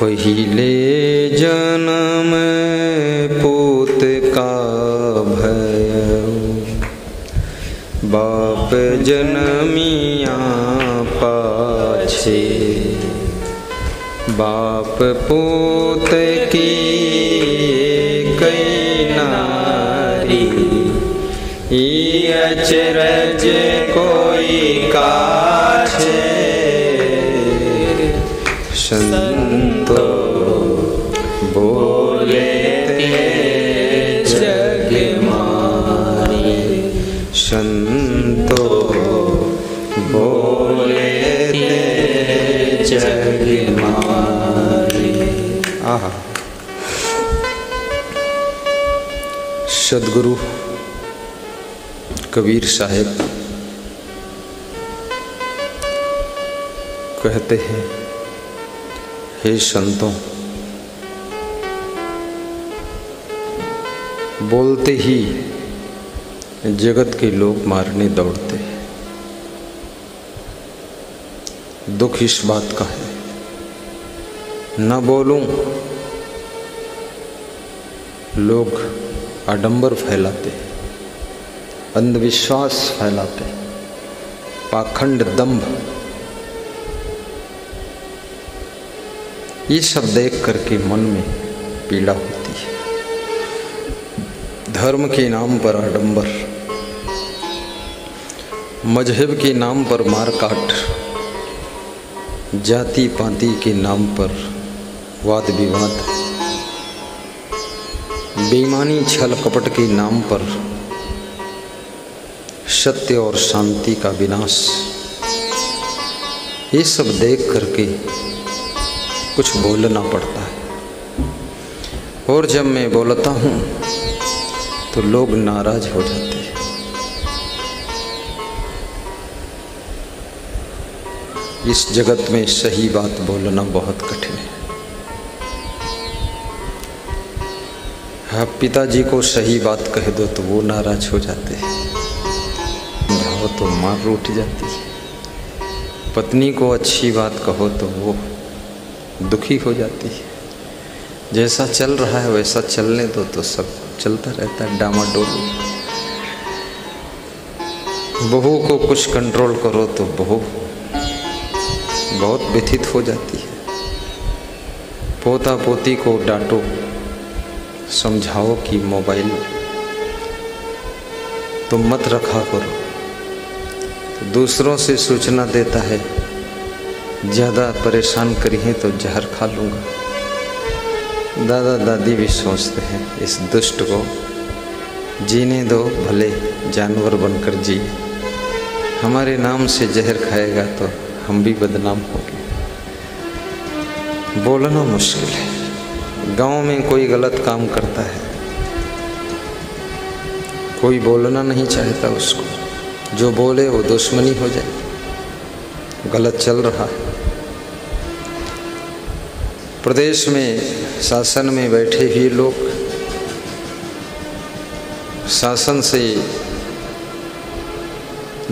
पहिले जन्म पूत का भय, बाप जनमिया पाछे। बाप पूत की कई नारी, अचरज कोई काछे। संतो बोले ते जग मारे, संतो बोले ते जग मारे। आहा, सदगुरु कबीर साहब कहते हैं, हे संतों, बोलते ही जगत के लोग मारने दौड़ते हैं। दुख इस बात का है, न बोलूं लोग आडंबर फैलाते हैं, अंधविश्वास फैलाते हैं, पाखंड, दंभ। ये सब देख करके मन में पीड़ा होती है। धर्म के नाम पर आडंबर, मजहब के नाम पर मारकाट, जाति पाति के नाम पर वाद विवाद, बेईमानी छल कपट के नाम पर सत्य और शांति का विनाश। ये सब देख करके कुछ बोलना पड़ता है, और जब मैं बोलता हूँ तो लोग नाराज हो जाते हैं। इस जगत में सही बात बोलना बहुत कठिन है। हाँ, पिताजी को सही बात कह दो तो वो नाराज हो जाते हैं, समझाओ तो मार उठ जाती है। पत्नी को अच्छी बात कहो तो वो दुखी हो जाती है। जैसा चल रहा है वैसा चलने दो तो सब चलता रहता है, डामाडोल। बहू को कुछ कंट्रोल करो तो बहू बहुत व्यथित हो जाती है। पोता पोती को डांटो, समझाओ कि मोबाइल तो मत रखा करो, तो दूसरों से सूचना देता है, ज़्यादा परेशान करिए तो जहर खा लूँगा। दादा दादी भी सोचते हैं, इस दुष्ट को जीने दो, भले जानवर बनकर जी, हमारे नाम से जहर खाएगा तो हम भी बदनाम होंगे। बोलना मुश्किल है। गांव में कोई गलत काम करता है, कोई बोलना नहीं चाहता उसको, जो बोले वो दुश्मनी हो जाए। गलत चल रहा है। प्रदेश में शासन में बैठे हुए लोग, शासन से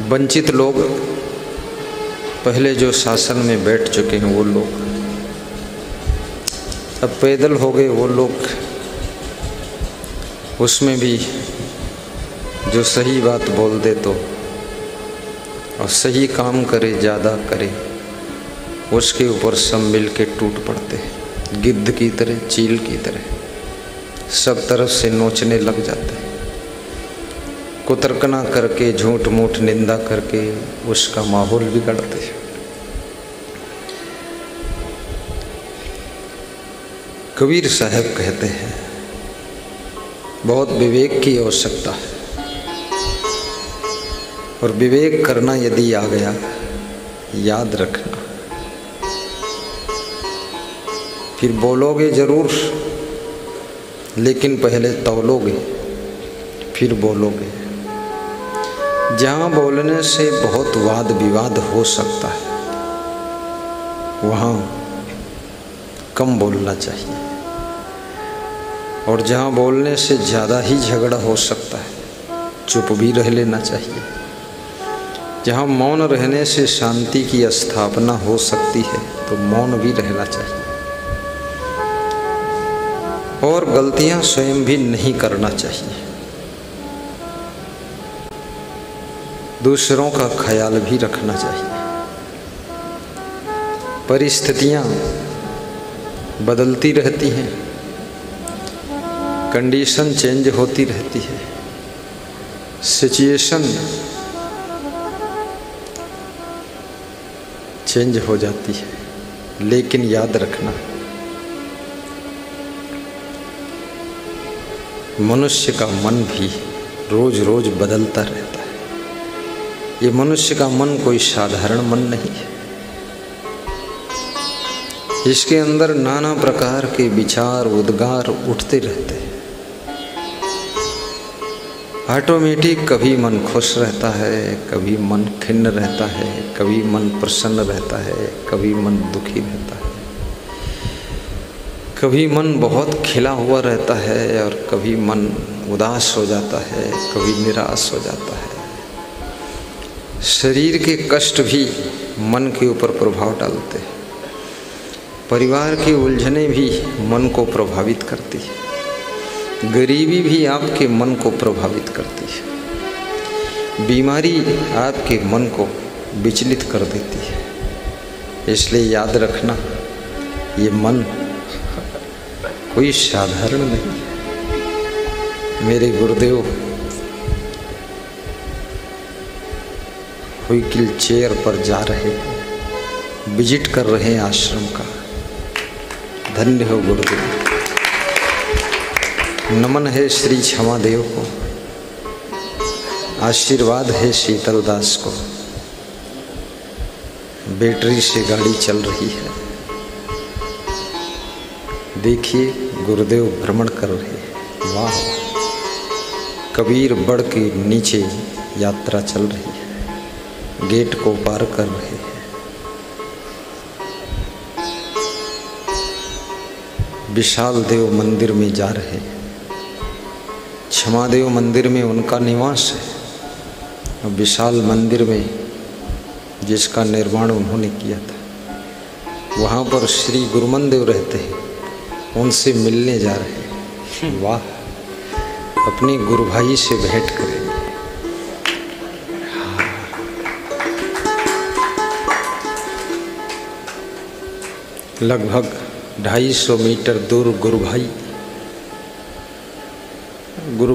वंचित लोग, पहले जो शासन में बैठ चुके हैं वो लोग, अब पैदल हो गए वो लोग। उसमें भी जो सही बात बोल दे तो और सही काम करे, ज़्यादा करे, उसके ऊपर सब मिल के टूट पड़ते हैं। गिद्ध की तरह, चील की तरह सब तरफ से नोचने लग जाते हैं। कुतर्कना करके, झूठ मूठ निंदा करके उसका माहौल बिगाड़ते हैं। कबीर साहब कहते हैं, बहुत विवेक की आवश्यकता है, और विवेक करना यदि आ गया, याद रखना, फिर बोलोगे जरूर, लेकिन पहले तौलोगे फिर बोलोगे। जहाँ बोलने से बहुत वाद विवाद हो सकता है वहाँ कम बोलना चाहिए, और जहाँ बोलने से ज़्यादा ही झगड़ा हो सकता है चुप भी रह लेना चाहिए। जहाँ मौन रहने से शांति की स्थापना हो सकती है तो मौन भी रहना चाहिए। और गलतियां स्वयं भी नहीं करना चाहिए। दूसरों का ख्याल भी रखना चाहिए। परिस्थितियां बदलती रहती हैं, कंडीशन चेंज होती रहती है, सिचुएशन चेंज हो जाती है, लेकिन याद रखना मनुष्य का मन भी रोज रोज बदलता रहता है। ये मनुष्य का मन कोई साधारण मन नहीं है। इसके अंदर नाना प्रकार के विचार उद्गार उठते रहते हैं। ऑटोमेटिक कभी मन खुश रहता है, कभी मन खिन्न रहता है, कभी मन प्रसन्न रहता है, कभी मन दुखी रहता है, कभी मन बहुत खिला हुआ रहता है और कभी मन उदास हो जाता है, कभी निराश हो जाता है। शरीर के कष्ट भी मन के ऊपर प्रभाव डालते हैं। परिवार की उलझनें भी मन को प्रभावित करती है। गरीबी भी आपके मन को प्रभावित करती है। बीमारी आपके मन को विचलित कर देती है। इसलिए याद रखना, ये मन कोई साधारण नहीं है। मेरे गुरुदेव व्हीकल चेयर पर जा रहे हैं, विजिट कर रहे हैं आश्रम का। धन्य हो गुरुदेव। नमन है श्री क्षमादेव को, आशीर्वाद है शीतल दास को। बैटरी से गाड़ी चल रही है। देखिए गुरुदेव भ्रमण कर रहे हैं। वाह, कबीर बड़ के नीचे यात्रा चल रही है, गेट को पार कर रहे हैं। विशाल देव मंदिर में जा रहे हैं। क्षमादेव मंदिर में उनका निवास है। विशाल मंदिर में जिसका निर्माण उन्होंने किया था, वहाँ पर श्री गुरुमनदेव रहते हैं। उनसे मिलने जा रहे हैं। वाह, अपने गुरु भाई से भेंट करेंगे। लगभग 250 मीटर दूर गुरु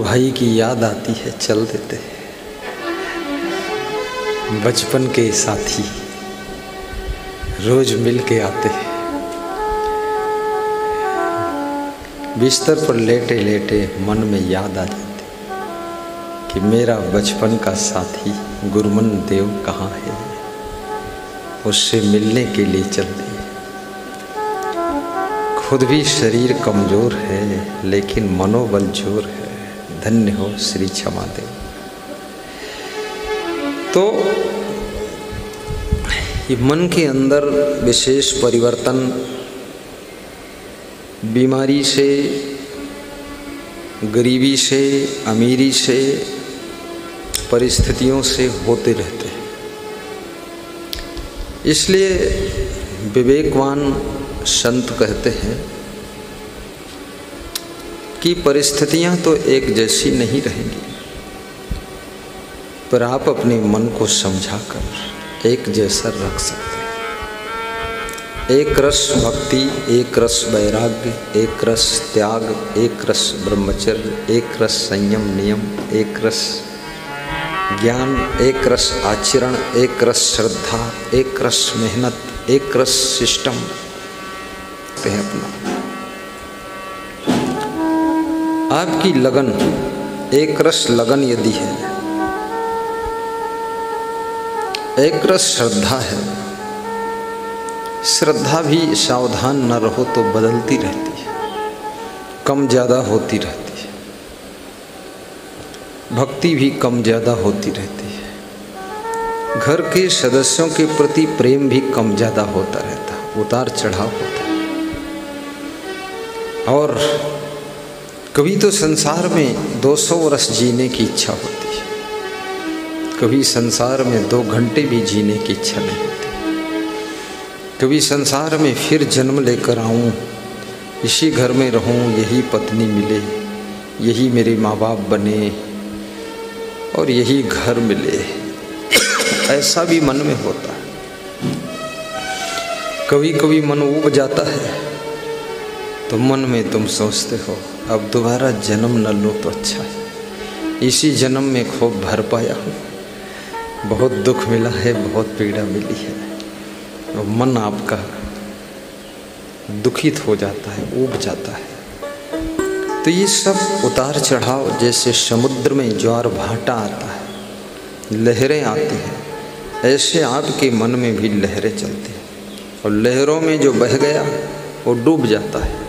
भाई की याद आती है, चल देते हैं। बचपन के साथी रोज मिल के आते हैं। बिस्तर पर लेटे लेटे मन में याद आ जाती कि मेरा बचपन का साथी गुरुमन देव कहाँ है। उससे मिलने के लिए चलते हैं। खुद भी शरीर कमजोर है, लेकिन मनोबल जोर है। धन्य हो श्री क्षमादेव। तो ये मन के अंदर विशेष परिवर्तन बीमारी से, गरीबी से, अमीरी से, परिस्थितियों से होते रहते हैं। इसलिए विवेकवान संत कहते हैं कि परिस्थितियां तो एक जैसी नहीं रहेंगी, पर आप अपने मन को समझाकर एक जैसा रख सकते हैं। एक रस भक्ति, एक रस वैराग्य, एक रस त्याग, एक रस ब्रह्मचर्य, एक रस संयम नियम, एक रस ज्ञान, एक रस आचरण, एक रस श्रद्धा, एक रस मेहनत, एक रस सिस्टम है अपना। आपकी लगन, एक रस लगन यदि है, एक रस श्रद्धा है। श्रद्धा भी सावधान न रहो तो बदलती रहती है, कम ज़्यादा होती रहती है। भक्ति भी कम ज़्यादा होती रहती है। घर के सदस्यों के प्रति प्रेम भी कम ज़्यादा होता रहता है, उतार चढ़ाव होता है। और कभी तो संसार में 200 वर्ष जीने की इच्छा होती है, कभी संसार में 2 घंटे भी जीने की इच्छा नहीं होती। कभी संसार में फिर जन्म लेकर आऊं इसी घर में रहूं, यही पत्नी मिले, यही मेरे माँ बाप बने और यही घर मिले, ऐसा भी मन में होता है। कभी कभी मन ऊब जाता है तो मन में तुम सोचते हो अब दोबारा जन्म न लो तो अच्छा है, इसी जन्म में खूब भर पाया हूँ, बहुत दुख मिला है, बहुत पीड़ा मिली है, और मन आपका दुखित हो जाता है, ऊब जाता है। तो ये सब उतार चढ़ाव, जैसे समुद्र में ज्वार भाटा आता है, लहरें आती हैं, ऐसे आपके मन में भी लहरें चलती हैं, और लहरों में जो बह गया वो डूब जाता है,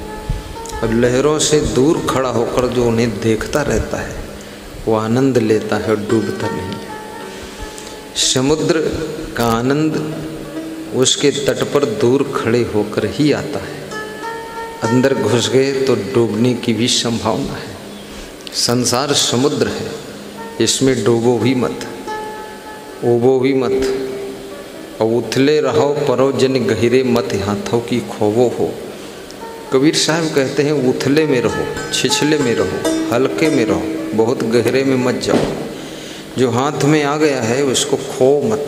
और लहरों से दूर खड़ा होकर जो उन्हें देखता रहता है वो आनंद लेता है और डूबता नहीं है। समुद्र का आनंद उसके तट पर दूर खड़े होकर ही आता है, अंदर घुस गए तो डूबने की भी संभावना है। संसार समुद्र है, इसमें डूबो भी मत, उबो भी मत, और उथले रहो परो जन गहिरे मत, हाथों की खोवो हो। कबीर साहब कहते हैं उथले में रहो, छिछले में रहो, हल्के में रहो, बहुत गहरे में मत जाओ। जो हाथ में आ गया है उसको खो मत,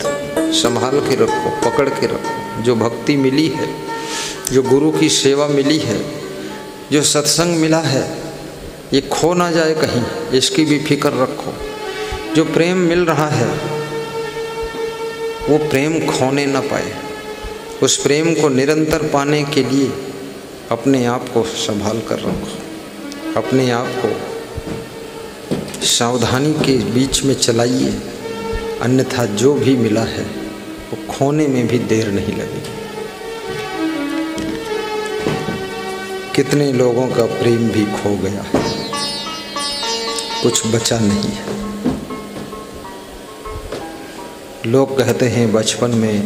संभाल के रखो, पकड़ के रखो। जो भक्ति मिली है, जो गुरु की सेवा मिली है, जो सत्संग मिला है, ये खो ना जाए कहीं, इसकी भी फिक्र रखो। जो प्रेम मिल रहा है वो प्रेम खोने ना पाए, उस प्रेम को निरंतर पाने के लिए अपने आप को संभाल कर रखो, अपने आप को सावधानी के बीच में चलाइए, अन्यथा जो भी मिला है वो खोने में भी देर नहीं लगेगी। कितने लोगों का प्रेम भी खो गया है, कुछ बचा नहीं है। लोग कहते हैं बचपन में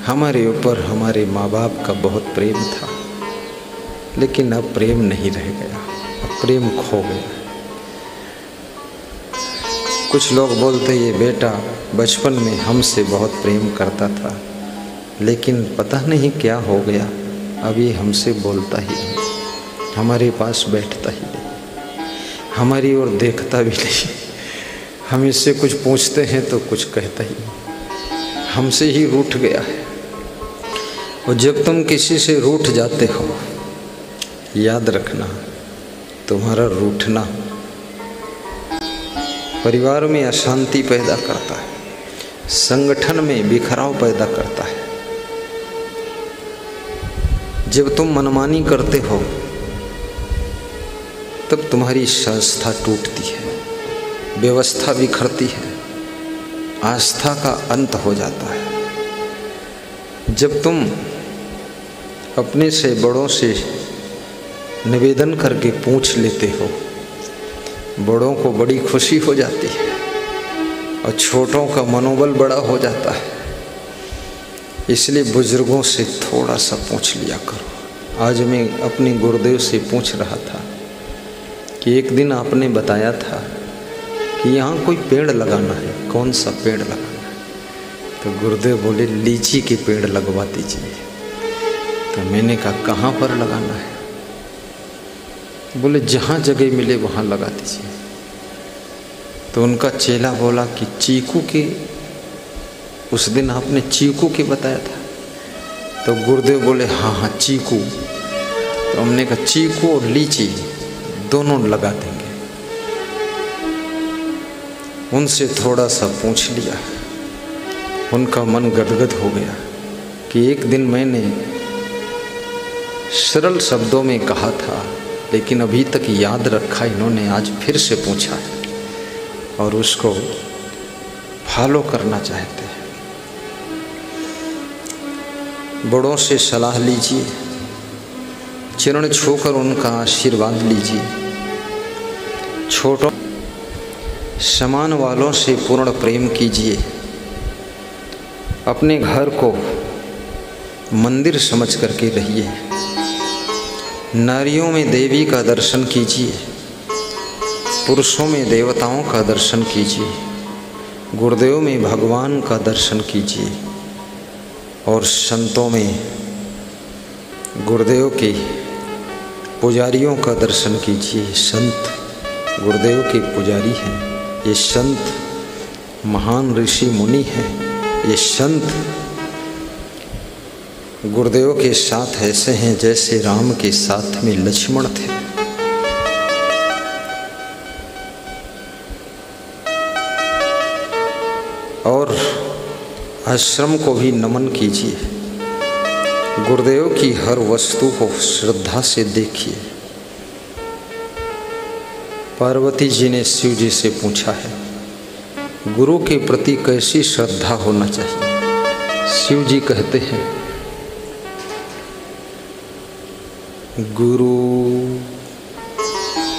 हमारे ऊपर हमारे माँ बाप का बहुत प्रेम था, लेकिन अब प्रेम नहीं रह गया, अब प्रेम खो गया। कुछ लोग बोलते ये बेटा बचपन में हमसे बहुत प्रेम करता था, लेकिन पता नहीं क्या हो गया, अभी हमसे बोलता ही नहीं, हमारे पास बैठता ही नहीं, हमारी ओर देखता भी नहीं, हम इससे कुछ पूछते हैं तो कुछ कहता ही नहीं, हमसे ही रूठ गया है। और जब तुम किसी से रूठ जाते हो, याद रखना तुम्हारा रूठना परिवार में अशांति पैदा करता है, संगठन में बिखराव पैदा करता है। जब तुम मनमानी करते हो तब तुम्हारी संस्था टूटती है, व्यवस्था बिखरती है, आस्था का अंत हो जाता है। जब तुम अपने से बड़ों से निवेदन करके पूछ लेते हो, बड़ों को बड़ी खुशी हो जाती है और छोटों का मनोबल बड़ा हो जाता है। इसलिए बुजुर्गों से थोड़ा सा पूछ लिया करो। आज मैं अपने गुरुदेव से पूछ रहा था कि एक दिन आपने बताया था कि यहाँ कोई पेड़ लगाना है, कौन सा पेड़ लगाना है? तो गुरुदेव बोले लीची के पेड़ लगवा दीजिए। तो मैंने कहा कहाँ पर लगाना है? बोले जहाँ जगह मिले वहाँ लगा दीजिए। तो उनका चेला बोला कि चीकू के, उस दिन आपने चीकू के बताया था। तो गुरुदेव बोले हाँ हाँ चीकू। तो हमने कहा चीकू और लीची दोनों लगा देंगे। उनसे थोड़ा सा पूछ लिया, उनका मन गदगद हो गया कि एक दिन मैंने सरल शब्दों में कहा था, लेकिन अभी तक याद रखा इन्होंने, आज फिर से पूछा है और उसको फॉलो करना चाहते हैं। बड़ों से सलाह लीजिए, चरण छूकर उनका आशीर्वाद लीजिए। छोटों समान वालों से पूर्ण प्रेम कीजिए। अपने घर को मंदिर समझ करके रहिए। नारियों में देवी का दर्शन कीजिए, पुरुषों में देवताओं का दर्शन कीजिए, गुरुदेव में भगवान का दर्शन कीजिए और संतों में गुरुदेव की पुजारियों का दर्शन कीजिए। संत गुरुदेव के पुजारी हैं, ये संत महान ऋषि मुनि हैं, ये संत गुरुदेव के साथ ऐसे हैं जैसे राम के साथ में लक्ष्मण थे। और आश्रम को भी नमन कीजिए। गुरुदेव की हर वस्तु को श्रद्धा से देखिए। पार्वती जी ने शिव जी से पूछा है गुरु के प्रति कैसी श्रद्धा होना चाहिए। शिव जी कहते हैं गुरु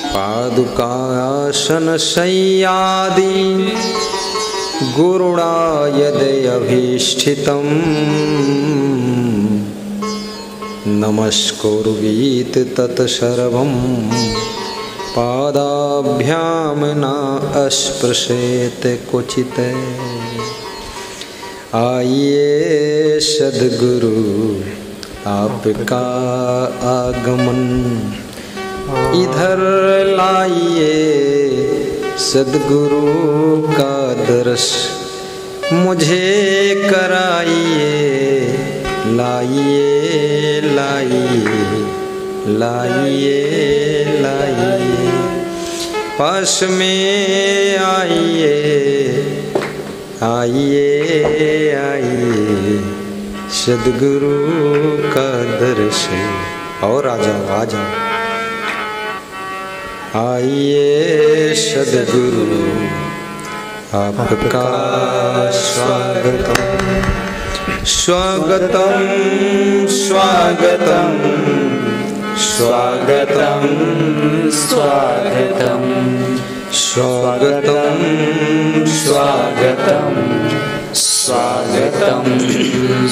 पादुकासन शय्यादि गुरुणा यदभिष्ठितम् नमस्कुर्वीत तत्सर्वं पादाभ्याम न अस्पृशेत क्वचित्। आइए सद्गुरु आपका आगमन इधर लाइए, सद्गुरु का दर्श मुझे कराइए। लाइए लाइए लाइए लाइए, पास में आइए आइए आइए, सद्गुरु का दर्शन। और आ जाओ आ जाओ। आइए सद्गुरु आपका स्वागतम स्वागतम स्वागतम स्वागतम स्वागतम स्वागतम स्वागतम स्वागतम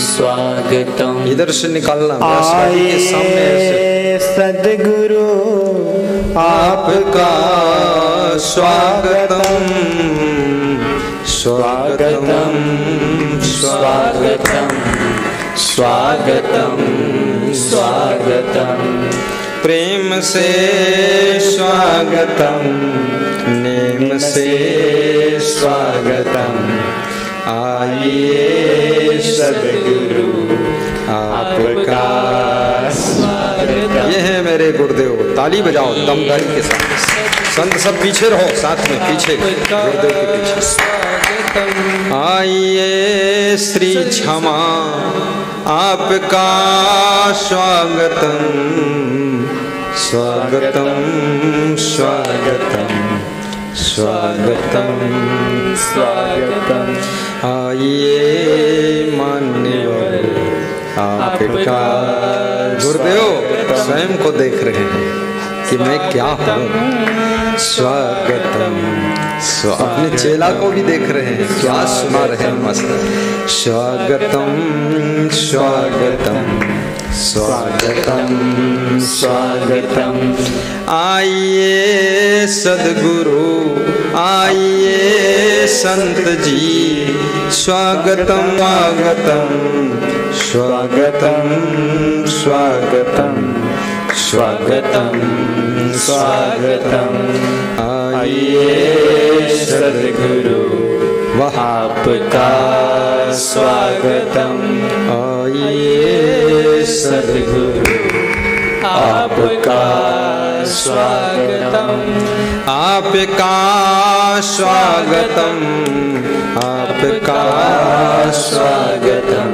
स्वागतम। इधर से निकालना के सामने ऐसे। सद्गुरु आपका स्वागतम स्वागतम स्वागतम स्वागतम स्वागतम। प्रेम से स्वागतम, नेम से स्वागतम। आइए सद्गुरु आपका स्वागतम। ये है मेरे गुरुदेव। ताली बजाओ दमदारी के साथ। संत सब पीछे रहो, साथ में पीछे गुरुदेव के पीछे। आइए श्री क्षमा आपका स्वागतम स्वागतम स्वागतम स्वागतम स्वागतम। आइए मान्यवर आपका। गुरुदेव स्वयं को देख रहे हैं कि मैं क्या हूँ। स्वागतम अपने चेला को भी देख रहे हैं, क्या सुना रहे हैं मस्त। स्वागतम स्वागतम स्वागतम स्वागतम। आइए सद्गुरु आइए संत जी, स्वागतम स्वागतम स्वागतम स्वागतम स्वागतम स्वागतम। आइए सद्गुरु आपका स्वागतम। आइए सद्गुरु आपका स्वागतम। आपका स्वागतम आपका स्वागतम।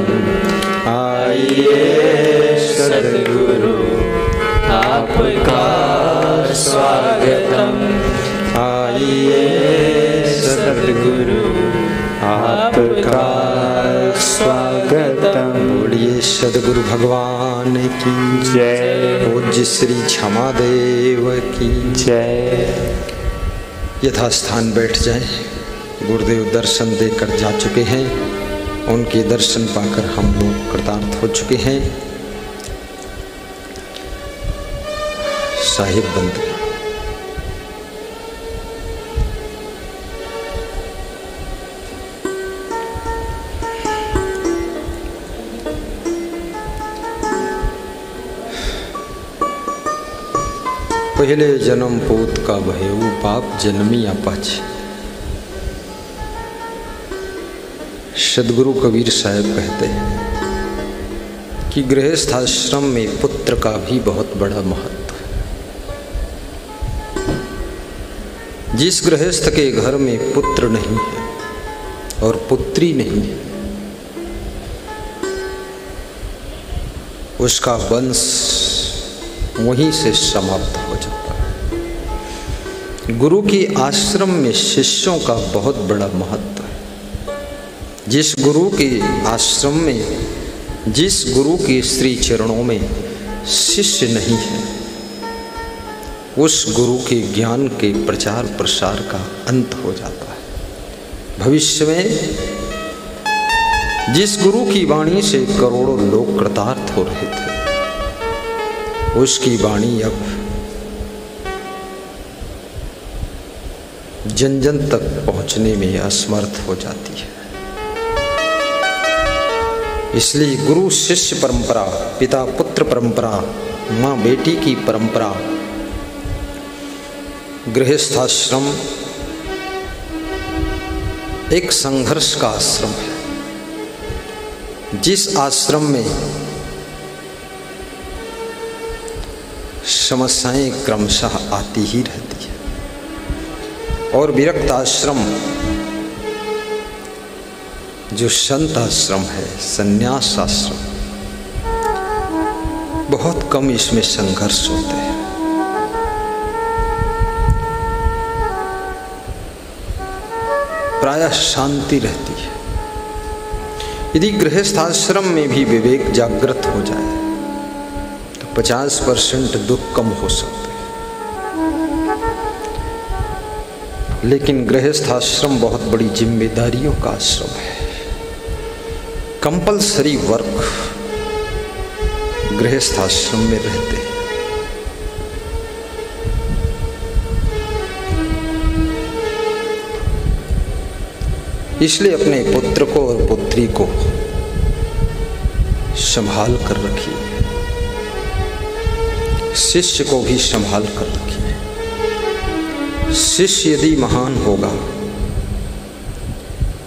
आइए सद्गुरु आपका स्वागतम। आइए सद्गुरु आपका स्वागतम। बोलिए सद्गुरु भगवान की जय। पूज्य श्री क्षमा देव की जय। यथास्थान बैठ जाए। गुरुदेव दर्शन देकर जा चुके हैं, उनके दर्शन पाकर हम लोग कृतार्थ हो चुके हैं। साहिब बंद। पहले जन्म पूत का भयऊ पाप जन्मिया पाछे। सदगुरु कबीर साहब कहते हैं कि गृहस्थ आश्रम में पुत्र का भी बहुत बड़ा महत्व है। जिस गृहस्थ के घर में पुत्र नहीं है और पुत्री नहीं है, उसका वंश वहीं से समाप्त हो जाता है। गुरु की आश्रम में शिष्यों का बहुत बड़ा महत्व है। जिस गुरु के आश्रम में, जिस गुरु के श्री चरणों में शिष्य नहीं है, उस गुरु के ज्ञान के प्रचार प्रसार का अंत हो जाता है। भविष्य में जिस गुरु की वाणी से करोड़ों लोग कृतार्थ हो रहे थे, उसकी वाणी अब जन जन तक पहुंचने में असमर्थ हो जाती है। इसलिए गुरु शिष्य परंपरा, पिता पुत्र परंपरा, माँ बेटी की परंपरा, गृहस्थाश्रम एक संघर्ष का आश्रम है। जिस आश्रम में समस्याएं क्रमशः आती ही रहती है, और विरक्त आश्रम जो संत आश्रम है, संन्यास आश्रम, बहुत कम इसमें संघर्ष होते हैं। प्रायः शांति रहती है। यदि गृहस्थ आश्रम में भी विवेक जागृत हो जाए तो 50% दुख कम हो सकते हैं। लेकिन गृहस्थ आश्रम बहुत बड़ी जिम्मेदारियों का आश्रम है। कंपलसरी वर्क गृहस्थ आश्रम में रहते हैं। इसलिए अपने पुत्र को और पुत्री को संभाल कर रखिए, शिष्य को भी संभाल कर रखिए। शिष्य यदि महान होगा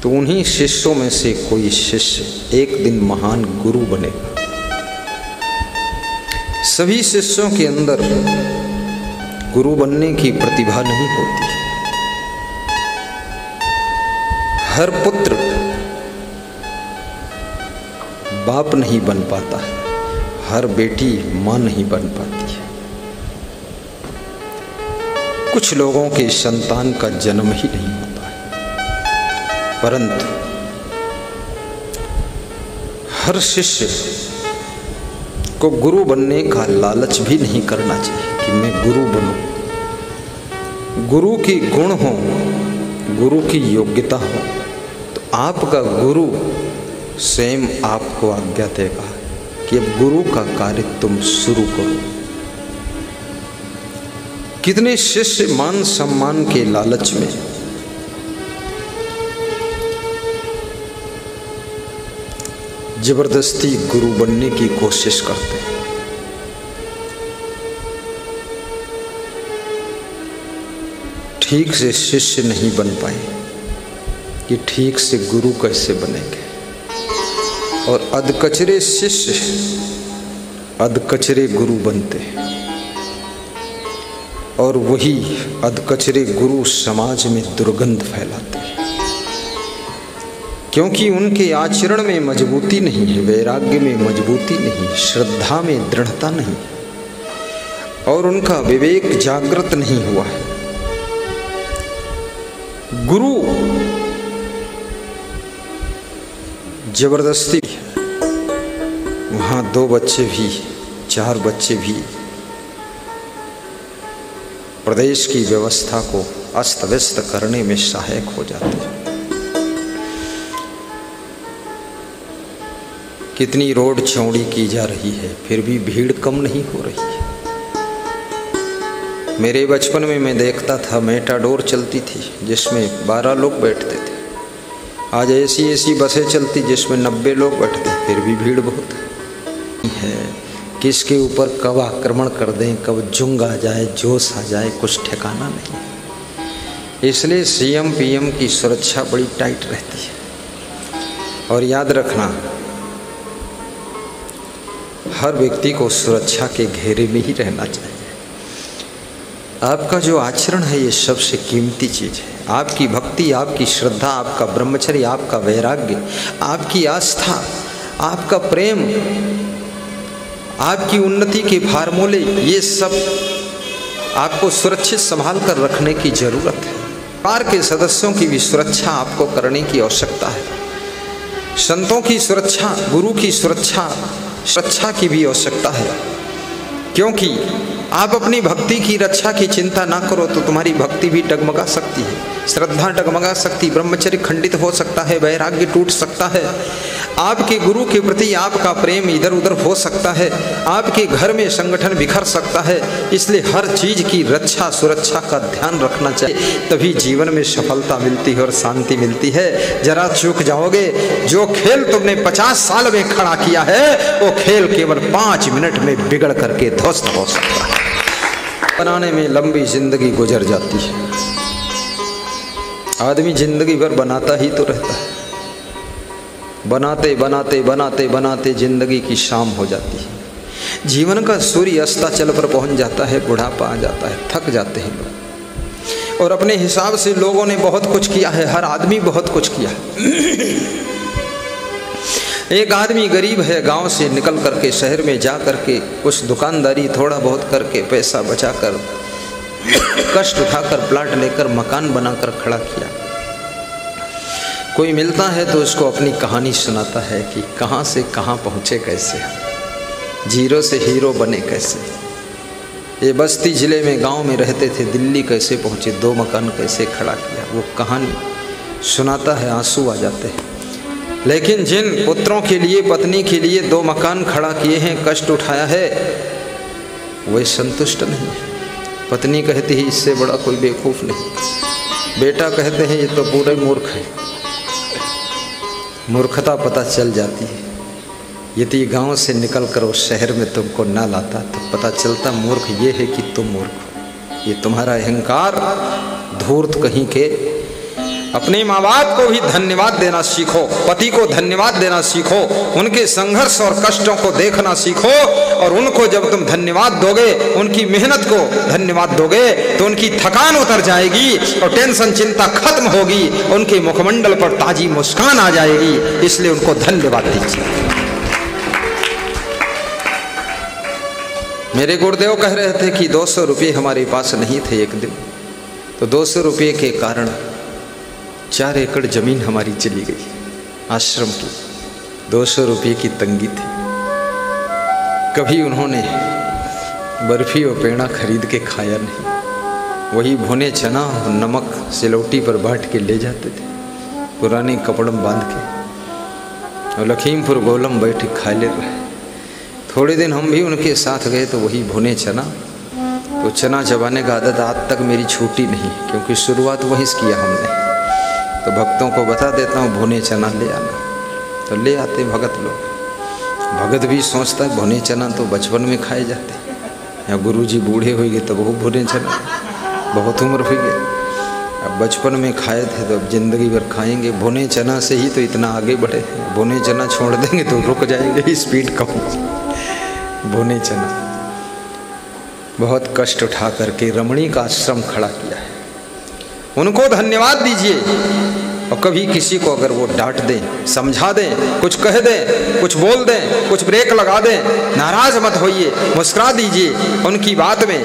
तो उन्हीं शिष्यों में से कोई शिष्य एक दिन महान गुरु बनेगा। सभी शिष्यों के अंदर गुरु बनने की प्रतिभा नहीं होती। हर पुत्र बाप नहीं बन पाता है, हर बेटी मां नहीं बन पाती है। कुछ लोगों के संतान का जन्म ही नहीं होता है, परंतु हर शिष्य को गुरु बनने का लालच भी नहीं करना चाहिए कि मैं गुरु बनूं। गुरु की गुण हो, गुरु की योग्यता हो तो आपका गुरु स्वयं आपको आज्ञा देगा कि अब गुरु का कार्य तुम शुरू करो। कितने शिष्य मान सम्मान के लालच में जबरदस्ती गुरु बनने की कोशिश करते हैं। ठीक से शिष्य नहीं बन पाए कि ठीक से गुरु कैसे बनेंगे। और अधकचरे शिष्य अधकचरे गुरु बनते हैं, और वही अधकचरे गुरु समाज में दुर्गंध फैलाते हैं, क्योंकि उनके आचरण में मजबूती नहीं है, वैराग्य में मजबूती नहीं, श्रद्धा में दृढ़ता नहीं, और उनका विवेक जागृत नहीं हुआ है। गुरु जबरदस्ती, वहाँ 2 बच्चे भी 4 बच्चे भी प्रदेश की व्यवस्था को अस्त व्यस्त करने में सहायक हो जाते हैं। कितनी रोड चौड़ी की जा रही है, फिर भी भीड़ कम नहीं हो रही है। मेरे बचपन में मैं देखता था मेटाडोर चलती थी जिसमें 12 लोग बैठते थे। आज ऐसी बसें चलती जिसमें 90 लोग बैठते, फिर भी भीड़ बहुत है। किसके ऊपर कब आक्रमण कर दें, कब जुंग आ जाए, जोश आ जाए, कुछ ठिकाना नहीं। इसलिए सीएम पीएम की सुरक्षा बड़ी टाइट रहती है। और याद रखना, हर व्यक्ति को सुरक्षा के घेरे में ही रहना चाहिए। आपका जो आचरण है ये सबसे कीमती चीज़ है। आपकी भक्ति, आपकी श्रद्धा, आपका ब्रह्मचर्य, आपका वैराग्य, आपकी आस्था, आपका प्रेम, आपकी उन्नति के फार्मूले, ये सब आपको सुरक्षित संभाल कर रखने की जरूरत है। परिवार के सदस्यों की भी सुरक्षा आपको करने की आवश्यकता है। संतों की सुरक्षा, गुरु की सुरक्षा की भी आवश्यकता है। क्योंकि आप अपनी भक्ति की रक्षा की चिंता ना करो तो तुम्हारी भक्ति भी डगमगा सकती है, श्रद्धा डगमगा सकती, ब्रह्मचर्य खंडित हो सकता है, वैराग्य टूट सकता है, आपके गुरु के प्रति आपका प्रेम इधर उधर हो सकता है, आपके घर में संगठन बिखर सकता है। इसलिए हर चीज की रक्षा सुरक्षा का ध्यान रखना चाहिए, तभी जीवन में सफलता मिलती है और शांति मिलती है। जरा चूक जाओगे, जो खेल तुमने 50 साल में खड़ा किया है वो खेल केवल 5 मिनट में बिगड़ करके ध्वस्त हो सकता है। बनाने में लंबी जिंदगी गुजर जाती है। आदमी जिंदगी भर बनाता ही तो रहता है, बनाते बनाते बनाते बनाते जिंदगी की शाम हो जाती है। जीवन का सूर्य अस्ताचल पर पहुंच जाता है, बुढ़ापा आ जाता है, थक जाते हैं लोग। और अपने हिसाब से लोगों ने बहुत कुछ किया है, हर आदमी बहुत कुछ किया है। एक आदमी गरीब है, गांव से निकल करके शहर में जा करके कुछ दुकानदारी थोड़ा बहुत करके पैसा बचाकर कष्ट उठाकर प्लाट लेकर मकान बनाकर खड़ा किया। कोई मिलता है तो उसको अपनी कहानी सुनाता है कि कहाँ से कहाँ पहुँचे, कैसे जीरो से हीरो बने, कैसे ये बस्ती जिले में गांव में रहते थे, दिल्ली कैसे पहुँचे, 2 मकान कैसे खड़ा किया। वो कहानी सुनाता है, आंसू आ जाते हैं। लेकिन जिन पुत्रों के लिए, पत्नी के लिए 2 मकान खड़ा किए हैं, कष्ट उठाया है, वे संतुष्ट नहीं है। पत्नी कहती है इससे बड़ा कोई बेवकूफ़ नहीं, बेटा कहते हैं ये तो पूरे मूर्ख है। मूर्खता पता चल जाती है। यदि गांव से निकल कर उस शहर में तुमको ना लाता तो पता चलता मूर्ख ये है कि तुम मूर्ख हो। ये तुम्हारा अहंकार, धूर्त कहीं के। अपने माँ बाप को भी धन्यवाद देना सीखो, पति को धन्यवाद देना सीखो, उनके संघर्ष और कष्टों को देखना सीखो। और उनको जब तुम धन्यवाद दोगे, उनकी मेहनत को धन्यवाद दोगे तो उनकी थकान उतर जाएगी और टेंशन चिंता खत्म होगी, उनके मुखमंडल पर ताजी मुस्कान आ जाएगी। इसलिए उनको धन्यवाद दीजिए। मेरे गुरुदेव कह रहे थे कि 200 रुपये हमारे पास नहीं थे एक दिन, तो 200 रुपये के कारण 4 एकड़ जमीन हमारी चली गई आश्रम की। 200 रुपये की तंगी थी। कभी उन्होंने बर्फी और पेड़ा खरीद के खाया नहीं, वही भुने चना और नमक सिलौटी पर बांट के ले जाते थे, पुराने कपड़ों बांध के, और लखीमपुर गोलम बैठे खा ले रहे। थोड़े दिन हम भी उनके साथ गए तो वही भुने चना, तो चना चबाने का आदत आज तक मेरी छूटी नहीं, क्योंकि शुरुआत वहीं से किया हमने। तो भक्तों को बता देता हूँ भुने चना ले आना, तो ले आते भगत लोग। भगत भी सोचता है भुने चना तो बचपन में खाए जाते, या गुरुजी बूढ़े हो गए तो वो भुने चना, बहुत उम्र हो गई, अब बचपन में खाए थे तो अब जिंदगी भर खाएंगे। भुने चना से ही तो इतना आगे बढ़े, भुने चना छोड़ देंगे तो रुक जाएंगे, स्पीड कम। भुने चना बहुत कष्ट उठा करके रमणी का आश्रम खड़ा किया है, उनको धन्यवाद दीजिए। और कभी किसी को अगर वो डांट दें, समझा दें, कुछ कह दें, कुछ बोल दें, कुछ ब्रेक लगा दें, नाराज मत होइए, मुस्कुरा दीजिए। उनकी बात में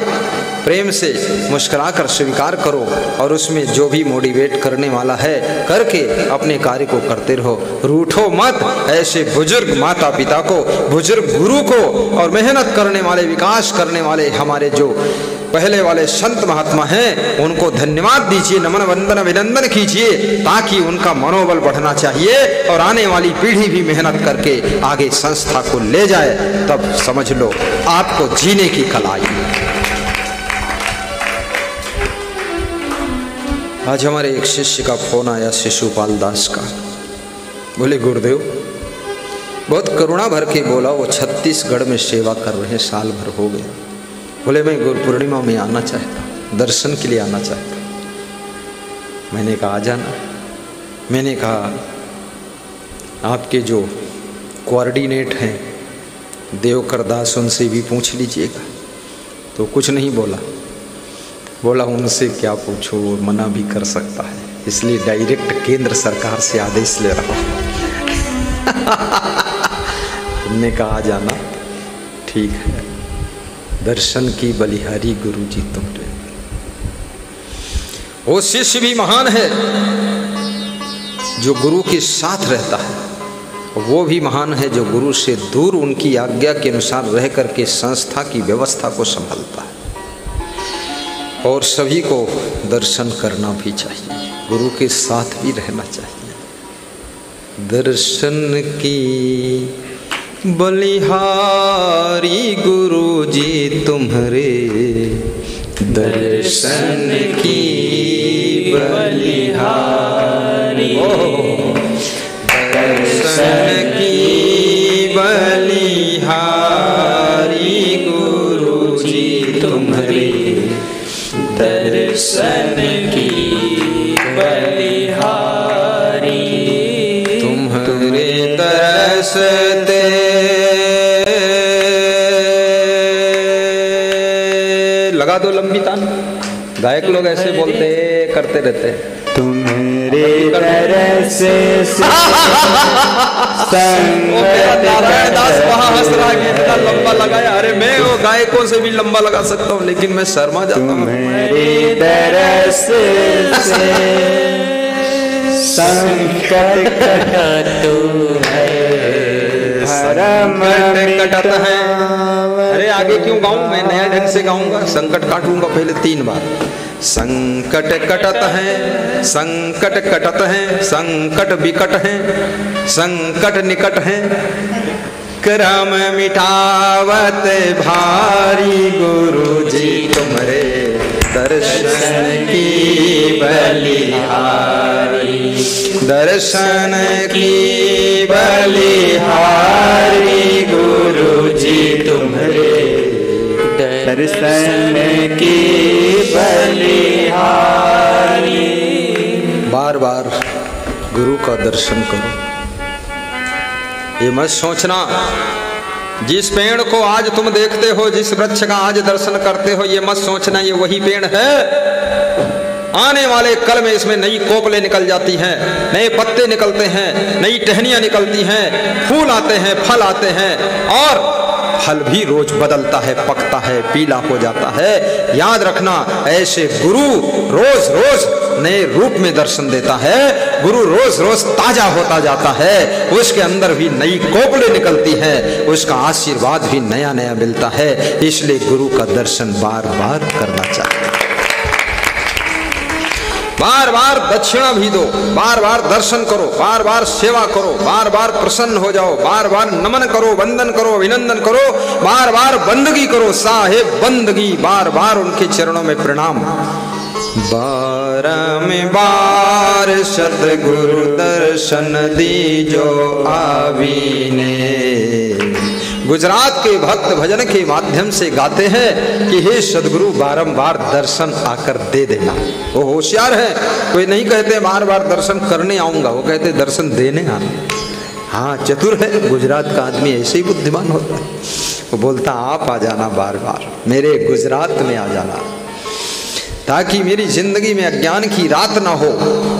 प्रेम से मुस्कुरा कर स्वीकार करो, और उसमें जो भी मोटिवेट करने वाला है करके अपने कार्य को करते रहो। रूठो मत। ऐसे बुजुर्ग माता पिता को, बुजुर्ग गुरु को, और मेहनत करने वाले, विकास करने वाले हमारे जो पहले वाले संत महात्मा हैं, उनको धन्यवाद दीजिए, नमन वंदन अभिनंदन कीजिए, ताकि उनका मनोबल बढ़ना चाहिए और आने वाली पीढ़ी भी मेहनत करके आगे संस्था को ले जाए। तब समझ लो आपको जीने की कला आई। आज हमारे एक शिष्य का फोन आया, शिशुपाल दास का। बोले गुरुदेव बहुत करुणा भर के बोला। वो छत्तीसगढ़ में सेवा कर रहे हैं, साल भर हो गए। बोले मैं गुरु पूर्णिमा में आना चाहता हूँ, दर्शन के लिए आना चाहता हूँ। मैंने कहा आ जाना। मैंने कहा आपके जो कोऑर्डिनेट हैं देवकर दास, उनसे भी पूछ लीजिएगा। तो कुछ नहीं बोला। बोला उनसे क्या पूछो, मना भी कर सकता है, इसलिए डायरेक्ट केंद्र सरकार से आदेश ले रहा हूँ। हमने कहा जाना ठीक है। दर्शन की बलिहारी गुरु जी तुमरे। वो शिष्य भी महान है जो गुरु के साथ रहता है, वो भी महान है जो गुरु से दूर उनकी आज्ञा के अनुसार रह करके संस्था की व्यवस्था को संभालता है। और सभी को दर्शन करना भी चाहिए, गुरु के साथ भी रहना चाहिए। दर्शन की बलिहारी गुरु जी तुम्हारे, दर्शन की बलिहारी, दर्शन की बलिहारी गुरु जी तुम्हारे, दर्शन की बलिहारी, तुम्हारे दर्श दे लगा दो लंबी तान। गायक लोग ऐसे बोलते करते रहते हैं। तुम्हारे दर्श से नारायण दास वहाँ हंस रहा है, इतना लंबा लगाया। अरे मैं वो गायकों से भी लंबा लगा सकता हूँ, लेकिन मैं शर्मा जाता हूँ। तुम्हारे दर्श से संकट कटतो है, संकट कटत है। अरे आगे क्यों गाऊं, मैं नया ढंग से गाऊंगा। संकट काटूंगा पहले 3 बार। संकट कटत है, संकट कटत है, संकट विकट है, संकट निकट है, करम मिटावत भारी गुरु जी तुम्हारे, दर्शन की बलिहारी, दर्शन की बलिहारी गुरु जी तुम्हारे, दर्शन की बलिहारी। बार बार गुरु का दर्शन करो। ये मत सोचना जिस पेड़ को आज तुम देखते हो, जिस वृक्ष का आज दर्शन करते हो, ये मत सोचना ये वही पेड़ है। आने वाले कल में इसमें नई कोपलें निकल जाती हैं, नए पत्ते निकलते हैं, नई टहनियां निकलती हैं, फूल आते हैं, फल आते हैं, और फल भी रोज बदलता है, पकता है, पीला हो जाता है। याद रखना, ऐसे गुरु रोज रोज नए रूप में दर्शन देता है। गुरु रोज रोज ताजा होता जाता है, उसके अंदर भी नई कोपलें निकलती है, उसका आशीर्वाद भी नया नया मिलता है। इसलिए गुरु का दर्शन बार बार करना चाहिए। बार बार दक्षिणा भी दो, बार बार दर्शन करो, बार बार सेवा करो, बार बार प्रसन्न हो जाओ, बार बार नमन करो, वंदन करो, अभिनंदन करो, बार बार बंदगी करो, साहेब बंदगी, बार बार उनके चरणों में प्रणाम। बार सतगुरु दर्शन दीजो आवीने। गुजरात के भक्त भजन के माध्यम से गाते हैं कि हे सदगुरु बारंबार दर्शन आकर दे देना। वो होशियार है, कोई नहीं कहते बार बार दर्शन करने आऊंगा, वो कहते दर्शन देने आना। हाँ, चतुर है गुजरात का आदमी, ऐसे ही बुद्धिमान होता है। वो बोलता आप आ जाना, बार बार मेरे गुजरात में आ जाना, ताकि मेरी जिंदगी में अज्ञान की रात ना हो,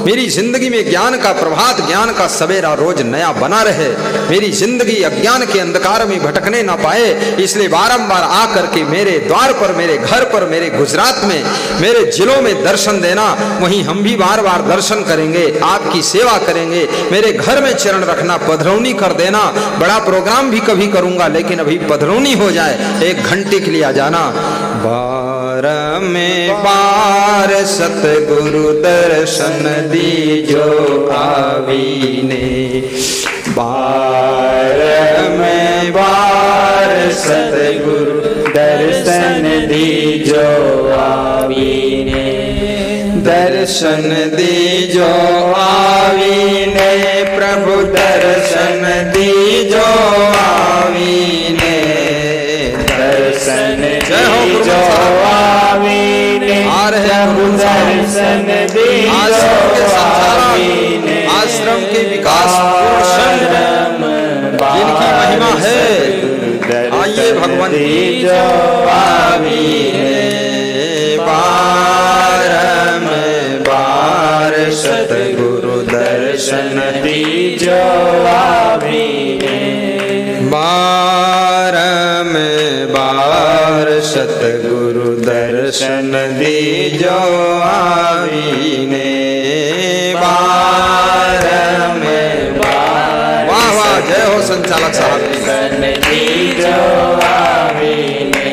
मेरी जिंदगी में ज्ञान का प्रभात, ज्ञान का सवेरा रोज नया बना रहे, मेरी जिंदगी अज्ञान के अंधकार में भटकने ना पाए। इसलिए बारंबार आकर के मेरे द्वार पर, मेरे घर पर, मेरे गुजरात में, मेरे जिलों में दर्शन देना। वहीं हम भी बार बार दर्शन करेंगे, आपकी सेवा करेंगे। मेरे घर में चरण रखना, पधरौनी कर देना। बड़ा प्रोग्राम भी कभी करूंगा, लेकिन अभी पधरौनी हो जाए, 1 घंटे के लिए आ जाना। बार में बार सतगुरु दर्शन दीजो आवीने, बार में बार सतगुरु दर्शन दीजो आवीने, दर्शन दीजो आवीने, प्रभु दर्शन दीजो आवीने, दर्शन दीजो आवीने, प्रभु दर्शन दीजो आवीने। आश्रम के विकास जिनकी महिमा है, आइए भगवान दीजो आवीने। बार सतगुरु दर्शन दीजो आवीने, बार सतगुरु दर्शन दीजो आवीने। वाह वाह, जय हो संचालक साहब। दीजो आवीने,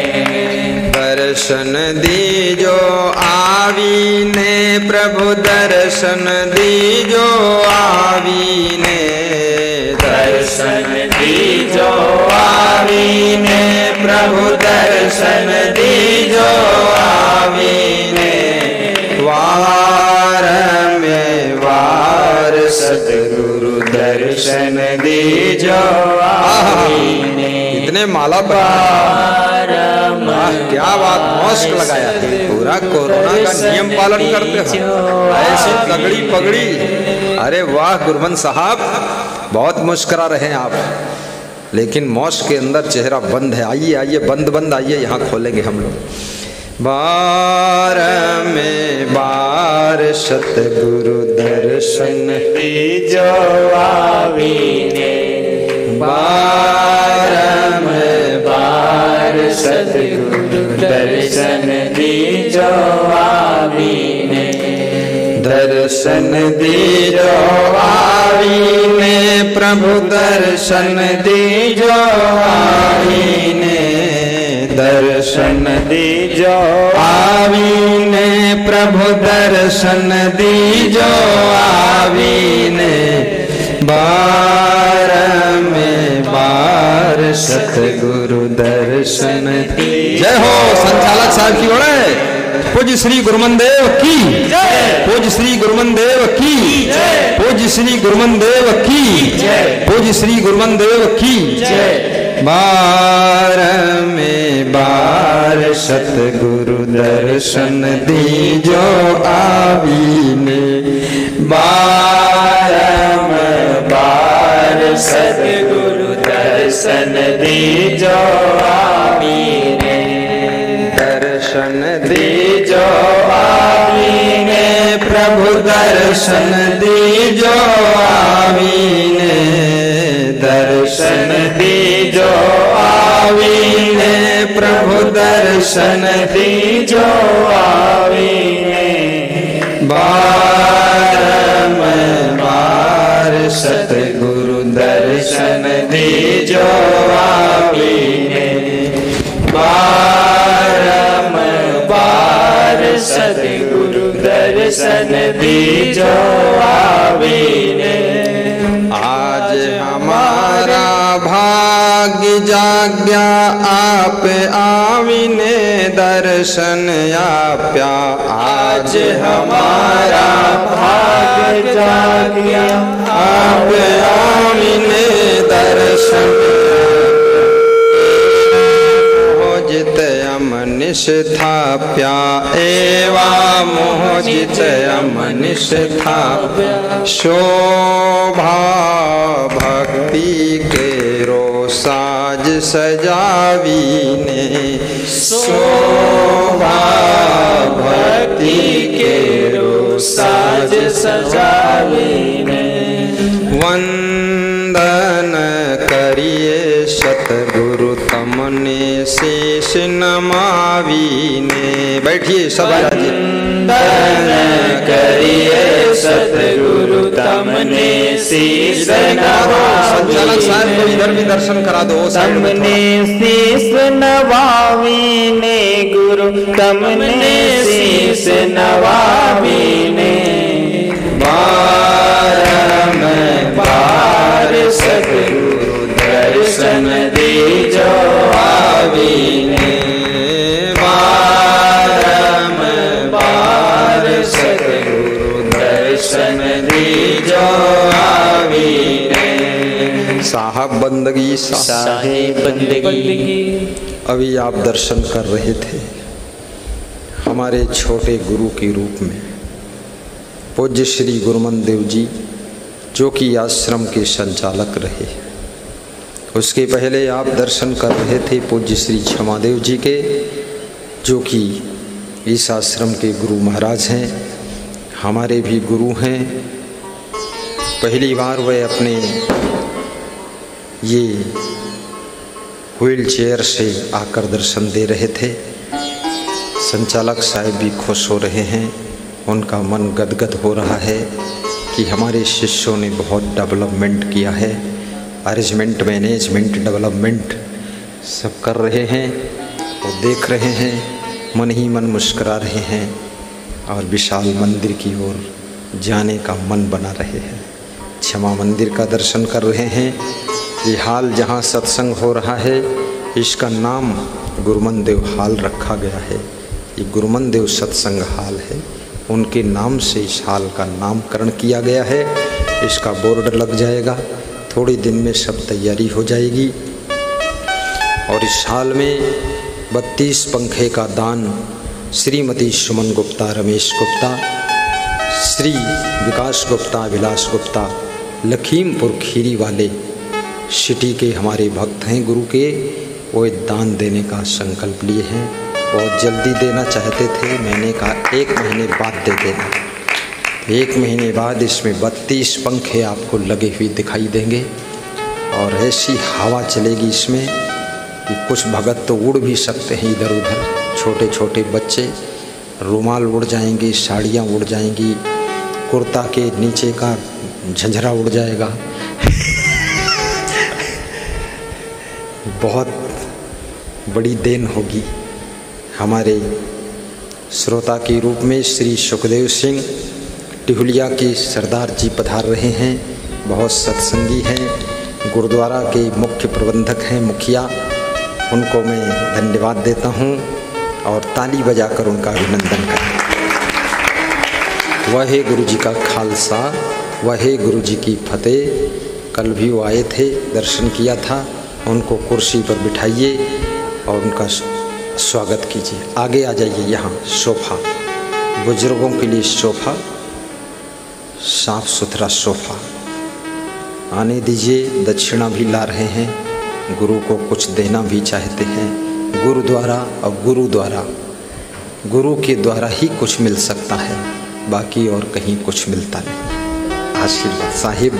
दर्शन दीजो आवीने, प्रभु दर्शन दीजो आवीने। दर्शन दीजो आवीने, प्रभु दर्शन दीजो आवीने। वार में वार सतगुरु दर्शन दीजो आवीने। इतने माला वाह, क्या बात, मौस्क लगाया, पूरा कोरोना का नियम पालन करते हो, ऐसी तगड़ी पगड़ी। अरे वाह गुरबंद साहब, बहुत मुस्कुरा रहे हैं आप, लेकिन मौस्क के अंदर चेहरा बंद है। आइए आइए, बंद बंद आइए, यहाँ खोलेंगे हम लोग। बार में बार सतगुरु दर्शन दीजो आवीने, बार में बार सतगुरु दर्शन दीजो आवीने। दर्शन दीजो आवीने, प्रभु दर्शन दीजो आवीने। दर्शन दीजो आवीने, प्रभु दर्शन दीजो आवीने। बार में बार सतगुरु दर्शन दी। जय हो संचालक साहब की ओर। पूज्य श्री गुरुमनदेव की जय, पूज्य श्री गुरुमनदेव की जय, पूज्य श्री गुरुमनदेव की जय, पूज्य श्री गुरुमनदेव की जय। बार में बार सतगुरु दर्शन दीजो आवीने। बार में बार सतगुरु दर्शन दीजो आवीने। दर्शन दीजो आवीने, प्रभु दर्शन दीजो आवीने। दर्शन दीजो आवीने, प्रभु दर्शन दीजो आवीने। बार में बार सतगुरु दर्शन दीजो आवीने। बार में बार सतगुरु दर्शन दीजो आवीने। आज हमारा भाग्य जाग्या, आप आवीने दर्शन आप्या। आज हमारा भाग्य जाग्या, आप आवीने दर्शन। मोहित अमनिश थाप्या, एवा मोहित अमनिश थाप्या। शोभा भक्ति के रो साज सजावीने। शोभा भक्ति के रो साज सजावीने। वंदन करिए सतगुरु तमने शीश नमावीने। बैठिए सब राजी। वंदन करिए सतगुरु तमने शीश संचालक साहब को इधर भी दर्शन करा दो। तमने शीश नवावीने, गुरु तमने शीश नवावीने। बार में बार सतगुरु दर्शन दीजो आवीने। बार में बार सतगुरु दर्शन दीजो बंदगी साहिब बंदगी। अभी आप दर्शन कर रहे थे हमारे छोटे गुरु के रूप में पूज्य श्री गुरुमन देव जी, जो कि आश्रम के संचालक रहे। उसके पहले आप दर्शन कर रहे थे पूज्य श्री क्षमादेव जी के, जो कि इस आश्रम के गुरु महाराज हैं, हमारे भी गुरु हैं। पहली बार वह अपने ये व्हील चेयर से आकर दर्शन दे रहे थे। संचालक साहब भी खुश हो रहे हैं, उनका मन गदगद हो रहा है कि हमारे शिष्यों ने बहुत डेवलपमेंट किया है, अरेंजमेंट, मैनेजमेंट, डेवलपमेंट सब कर रहे हैं और देख रहे हैं, मन ही मन मुस्कुरा रहे हैं और विशाल मंदिर की ओर जाने का मन बना रहे हैं। क्षमा मंदिर का दर्शन कर रहे हैं। ये हाल जहाँ सत्संग हो रहा है इसका नाम गुरुमन देव हाल रखा गया है। ये गुरुमन देव सत्संग हाल है, उनके नाम से इस हाल का नामकरण किया गया है। इसका बोर्ड लग जाएगा, थोड़े दिन में सब तैयारी हो जाएगी। और इस हाल में 32 पंखे का दान श्रीमती सुमन गुप्ता, रमेश गुप्ता, श्री विकास गुप्ता, विलास गुप्ता, लखीमपुर खीरी वाले सिटी के हमारे भक्त हैं गुरु के, वो दान देने का संकल्प लिए हैं। बहुत जल्दी देना चाहते थे, मैंने कहा 1 महीने बाद दे देना। 1 महीने बाद इसमें 32 पंखे आपको लगे हुए दिखाई देंगे और ऐसी हवा चलेगी इसमें कि कुछ भगत तो उड़ भी सकते हैं इधर उधर। छोटे छोटे बच्चे, रुमाल उड़ जाएंगे, साड़ियाँ उड़ जाएंगी, कुर्ता के नीचे का झंझरा उड़ जाएगा। बहुत बड़ी देन होगी। हमारे श्रोता के रूप में श्री सुखदेव सिंह टिहुलिया के सरदार जी पधार रहे हैं, बहुत सत्संगी हैं, गुरुद्वारा के मुख्य प्रबंधक हैं, मुखिया। उनको मैं धन्यवाद देता हूं और ताली बजाकर उनका अभिनंदन करता हूं। वाहे गुरु जी का खालसा, वाहे गुरु जी की फतेह। कल भी वो आए थे, दर्शन किया था, उनको कुर्सी पर बिठाइए और उनका स्वागत कीजिए। आगे आ जाइए, यहाँ सोफ़ा, बुजुर्गों के लिए सोफ़ा, साफ सुथरा सोफ़ा। आने दीजिए, दक्षिणा भी ला रहे हैं, गुरु को कुछ देना भी चाहते हैं। गुरुद्वारा और गुरु के द्वारा ही कुछ मिल सकता है, बाकी और कहीं कुछ मिलता नहीं। आशीर्वाद, साहिब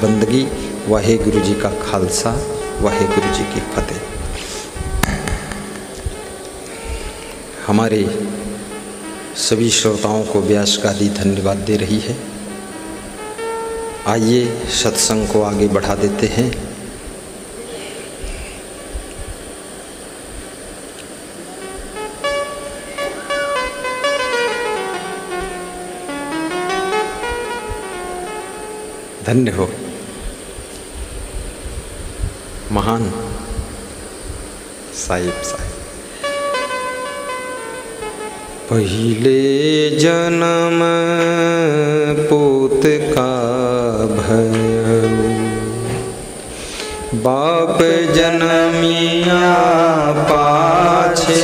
बंदगी, वाहे गुरु जी का खालसा, वाहे गुरु जी की फतेह। हमारे सभी श्रोताओं को व्यास गादी धन्यवाद दे रही है। आइए सत्संग को आगे बढ़ा देते हैं। धन्य हो महान साहिब। पहिले जन्म पूत का भयउ, बाप जनमिया पाछे,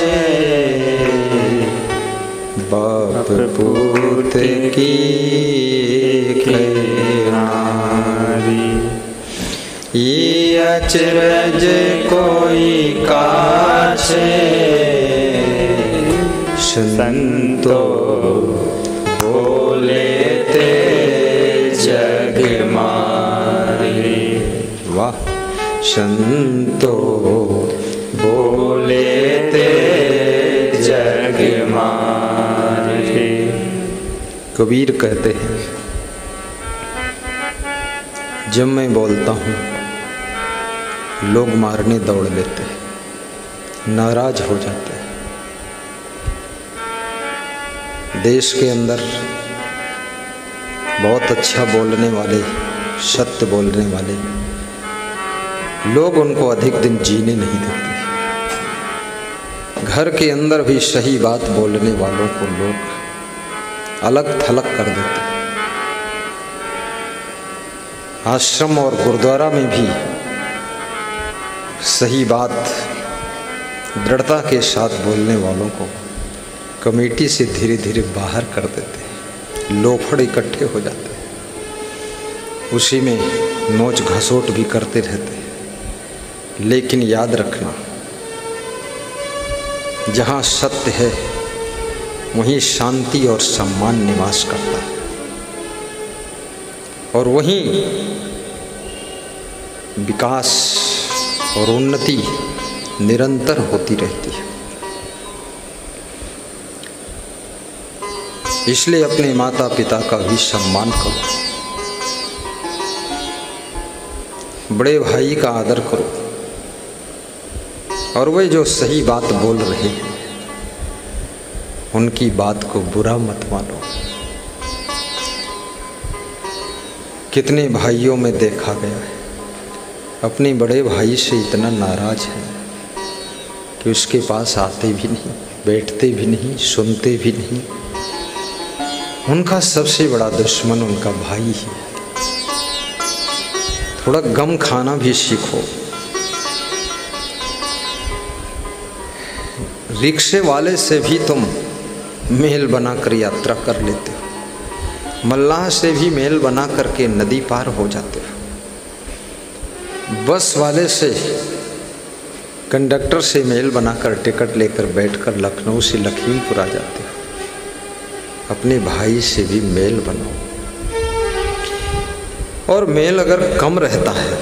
बाप पूत की ये अचरज कोई काछे, संतो बोले ते जग मारे। वाह, संतो बोले ते जग मारे। कबीर कहते हैं, जब मैं बोलता हूँ लोग मारने दौड़ लेते हैं, नाराज हो जाते हैं। देश के अंदर बहुत अच्छा बोलने वाले, सत्य बोलने वाले लोग, उनको अधिक दिन जीने नहीं देते। घर के अंदर भी सही बात बोलने वालों को लोग अलग थलग कर देते। आश्रम और गुरुद्वारा में भी सही बात दृढ़ता के साथ बोलने वालों को कमेटी से धीरे धीरे बाहर कर देते, लोफड़ इकट्ठे हो जाते, उसी में नोच घसोट भी करते रहते। लेकिन याद रखना, जहाँ सत्य है वहीं शांति और सम्मान निवास करता है, और वहीं विकास और उन्नति निरंतर होती रहती है। इसलिए अपने माता पिता का भी सम्मान करो, बड़े भाई का आदर करो, और वे जो सही बात बोल रहे हैं उनकी बात को बुरा मत मानो। कितने भाइयों में देखा गया है, अपने बड़े भाई से इतना नाराज है कि उसके पास आते भी नहीं, बैठते भी नहीं, सुनते भी नहीं। उनका सबसे बड़ा दुश्मन उनका भाई है। थोड़ा गम खाना भी सीखो। रिक्शे वाले से भी तुम मेल बनाकर यात्रा कर लेते हो, मल्लाह से भी मेल बना करके नदी पार हो जाते हो, बस वाले से, कंडक्टर से मेल बनाकर टिकट लेकर बैठकर लखनऊ से लखीमपुर आ जाते हो। अपने भाई से भी मेल बनाओ, और मेल अगर कम रहता है,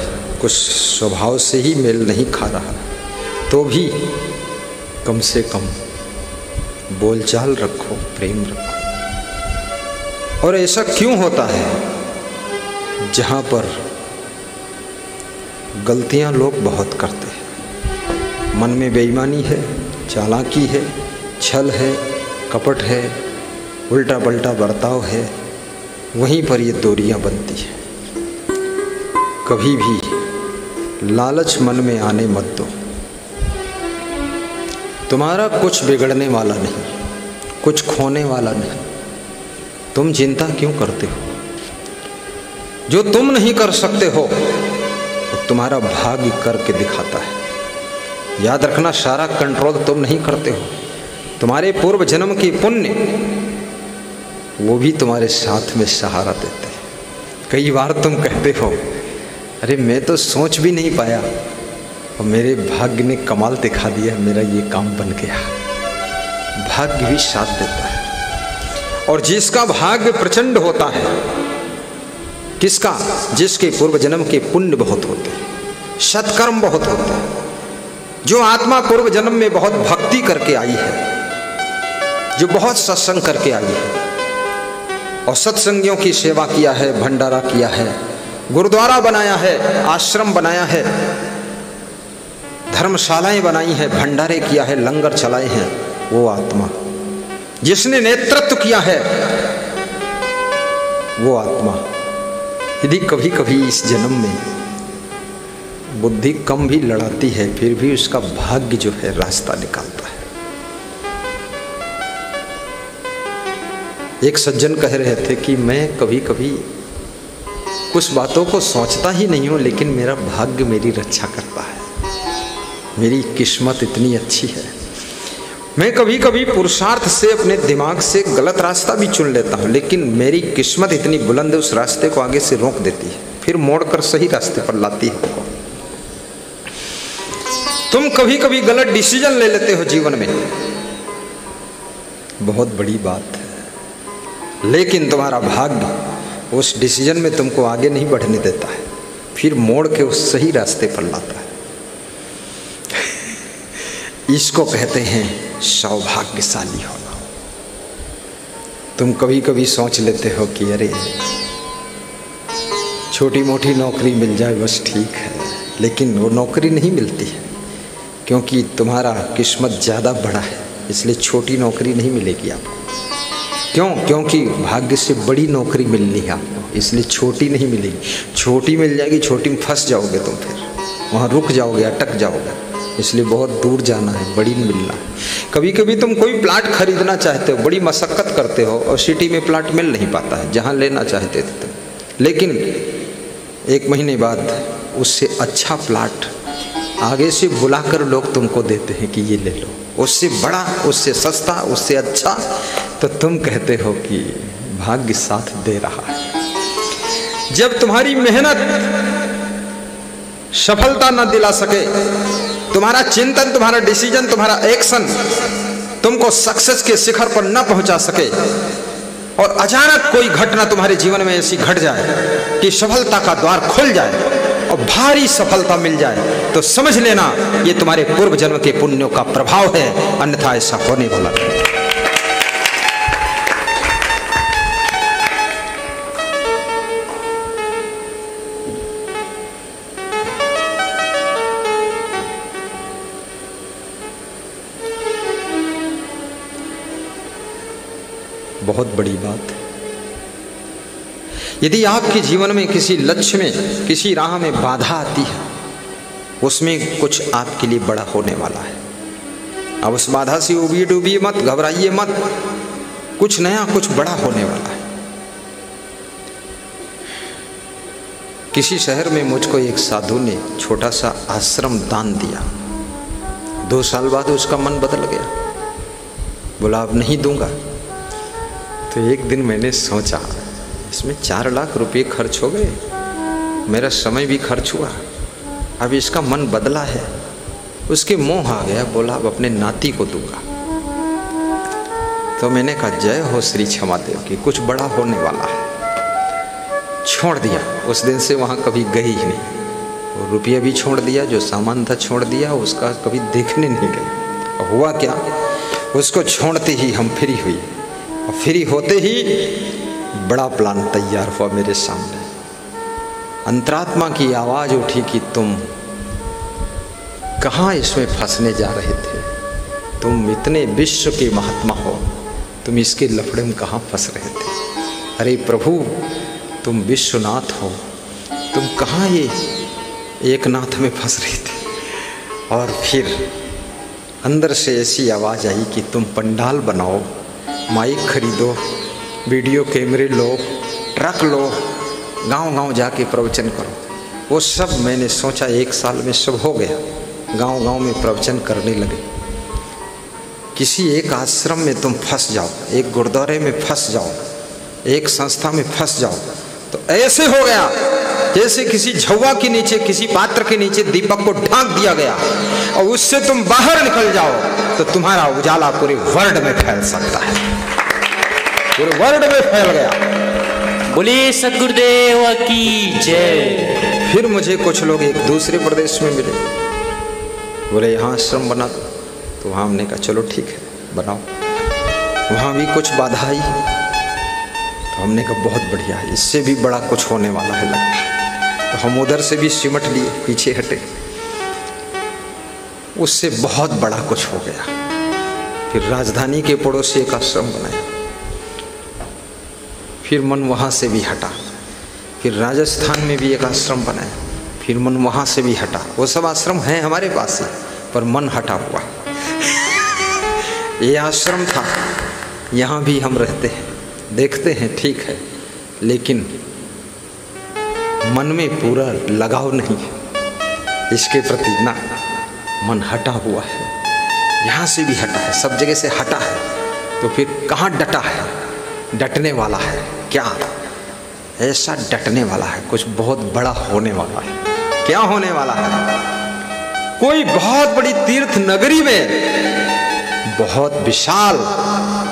कुछ स्वभाव से ही मेल नहीं खा रहा, तो भी कम से कम बोलचाल रखो, प्रेम रखो। और ऐसा क्यों होता है? जहाँ पर गलतियाँ लोग बहुत करते हैं, मन में बेईमानी है, चालाकी है, छल है, कपट है, उल्टा पल्टा बर्ताव है, वहीं पर ये दूरियां बनती हैं। कभी भी लालच मन में आने मत दो। तुम्हारा कुछ बिगड़ने वाला नहीं, कुछ खोने वाला नहीं। तुम चिंता क्यों करते हो? जो तुम नहीं कर सकते हो तो तुम्हारा भाग्य करके दिखाता है। याद रखना, सारा कंट्रोल तुम नहीं करते हो। तुम्हारे पूर्व जन्म की पुण्य वो भी तुम्हारे साथ में सहारा देते हैं। कई बार तुम कहते हो, अरे मैं तो सोच भी नहीं पाया और मेरे भाग्य ने कमाल दिखा दिया, मेरा ये काम बन गया। भाग्य भी साथ देता है। और जिसका भाग्य प्रचंड होता है, किसका? जिसके पूर्व जन्म के पुण्य बहुत होते हैं, सत्कर्म बहुत होते हैं। जो आत्मा पूर्व जन्म में बहुत भक्ति करके आई है, जो बहुत सत्संग करके आई है और सत्संगियों की सेवा किया है, भंडारा किया है, गुरुद्वारा बनाया है, आश्रम बनाया है, धर्मशालाएं बनाई हैं, भंडारे किया है, लंगर चलाए हैं, वो आत्मा जिसने नेतृत्व किया है, वो आत्मा यदि कभी कभी इस जन्म में बुद्धि कम भी लड़ाती है, फिर भी उसका भाग्य जो है रास्ता निकालता है। एक सज्जन कह रहे थे कि मैं कभी कभी कुछ बातों को सोचता ही नहीं हूं, लेकिन मेरा भाग्य मेरी रक्षा करता है, मेरी किस्मत इतनी अच्छी है। मैं कभी कभी पुरुषार्थ से अपने दिमाग से गलत रास्ता भी चुन लेता हूं, लेकिन मेरी किस्मत इतनी बुलंद है, उस रास्ते को आगे से रोक देती है, फिर मोड़कर सही रास्ते पर लाती है। तुम कभी कभी गलत डिसीजन ले लेते हो जीवन में, बहुत बड़ी बात है, लेकिन तुम्हारा भाग्य उस डिसीजन में तुमको आगे नहीं बढ़ने देता है, फिर मोड़ के उस सही रास्ते पर लाता है। इसको कहते हैं सौभाग्यशाली होना। तुम कभी कभी सोच लेते हो कि अरे छोटी मोटी नौकरी मिल जाए बस ठीक है, लेकिन वो नौकरी नहीं मिलती है, क्योंकि तुम्हारा किस्मत ज़्यादा बड़ा है, इसलिए छोटी नौकरी नहीं मिलेगी आपको। क्यों? क्योंकि भाग्य से बड़ी नौकरी मिलनी है आपको, इसलिए छोटी नहीं मिलेगी। छोटी मिल जाएगी, छोटी में फंस जाओगे तुम, फिर वहाँ रुक जाओगे, अटक जाओगे, इसलिए बहुत दूर जाना है, बड़ी मिलना है। कभी कभी तुम कोई प्लाट खरीदना चाहते हो, बड़ी मशक्क़त करते हो और सिटी में प्लाट मिल नहीं पाता है जहाँ लेना चाहते थे तुम, लेकिन 1 महीने बाद उससे अच्छा प्लाट आगे से बुलाकर लोग तुमको देते हैं कि ये ले लो, उससे बड़ा, उससे सस्ता, उससे अच्छा, तो तुम कहते हो कि भाग्य साथ दे रहा है। जब तुम्हारी मेहनत सफलता न दिला सके, तुम्हारा चिंतन, तुम्हारा डिसीजन, तुम्हारा एक्शन तुमको सक्सेस के शिखर पर न पहुंचा सके, और अचानक कोई घटना तुम्हारे जीवन में ऐसी घट जाए कि सफलता का द्वार खुल जाए और भारी सफलता मिल जाए, तो समझ लेना ये तुम्हारे पूर्व जन्म के पुण्यों का प्रभाव है, अन्यथा ऐसा होने वाला नहीं। बहुत बड़ी बात है। यदि आपके जीवन में किसी लक्ष्य में, किसी राह में बाधा आती है, उसमें कुछ आपके लिए बड़ा होने वाला है। अब उस बाधा से उबिए डूबिए मत, घबराइए मत, कुछ नया, कुछ बड़ा होने वाला है। किसी शहर में मुझको एक साधु ने छोटा सा आश्रम दान दिया। 2 साल बाद उसका मन बदल गया, बोला अब नहीं दूंगा। तो एक दिन मैंने सोचा इसमें 4 लाख रुपए खर्च हो गए, मेरा समय भी खर्च हुआ, अब इसका मन बदला है। उसके मोह आ गया, बोला अब अपने नाती को दूंगा। तो मैंने कहा जय हो श्री क्षमादेव की, कुछ बड़ा होने वाला है। छोड़ दिया, उस दिन से वहाँ कभी गई ही नहीं। और रुपया भी छोड़ दिया, जो सामान था छोड़ दिया, उसका कभी देखने नहीं गए। और हुआ क्या, उसको छोड़ते ही हम फ्री हुई, और फ्री होते ही बड़ा प्लान तैयार हुआ मेरे सामने। अंतरात्मा की आवाज उठी कि तुम कहाँ इसमें फंसने जा रहे थे, तुम इतने विश्व के महात्मा हो, तुम इसके लफड़े में कहाँ फंस रहे थे। अरे प्रभु, तुम विश्वनाथ हो, तुम कहाँ ये एक नाथ में फंस रहे थे। और फिर अंदर से ऐसी आवाज़ आई कि तुम पंडाल बनाओ, माइक खरीदो, वीडियो कैमरे लो, ट्रक लो, गांव-गांव जाके प्रवचन करो। वो सब मैंने सोचा 1 साल में सब हो गया। गांव-गांव में प्रवचन करने लगे। किसी एक आश्रम में तुम फंस जाओ, एक गुरुद्वारे में फंस जाओ, एक संस्था में फंस जाओ, तो ऐसे हो गया जैसे किसी झौवा के नीचे, किसी पात्र के नीचे दीपक को ढांक दिया गया, और उससे तुम बाहर निकल जाओ तो तुम्हारा उजाला पूरे वर्ल्ड में फैल सकता है, पूरे वर्ल्ड में फैल गया। बोलिए सद्गुरुदेव की जय। फिर मुझे कुछ लोग एक दूसरे प्रदेश में मिले, बोले यहाँ आश्रम बना दो। तो वहाँ हमने कहा चलो ठीक है बनाओ। वहाँ भी कुछ बाधा आई, तो हमने कहा बहुत बढ़िया है, इससे भी बड़ा कुछ होने वाला है लगता। तो हम उधर से भी सिमट लिए, पीछे हटे, उससे बहुत बड़ा कुछ हो गया। फिर राजधानी के पड़ोसी एक आश्रम बनाया, फिर मन वहाँ से भी हटा। फिर राजस्थान में भी एक आश्रम बनाया, फिर मन वहाँ से भी हटा। वो सब आश्रम हैं हमारे पास, पर मन हटा हुआ। ये आश्रम था, यहाँ भी हम रहते हैं, देखते हैं ठीक है, लेकिन मन में पूरा लगाव नहीं है इसके प्रति ना, मन हटा हुआ है। यहाँ से भी हटा है, सब जगह से हटा है, तो फिर कहाँ डटा है? डटने वाला है। क्या ऐसा डटने वाला है, कुछ बहुत बड़ा होने वाला है। क्या होने वाला है? कोई बहुत बड़ी तीर्थ नगरी में बहुत विशाल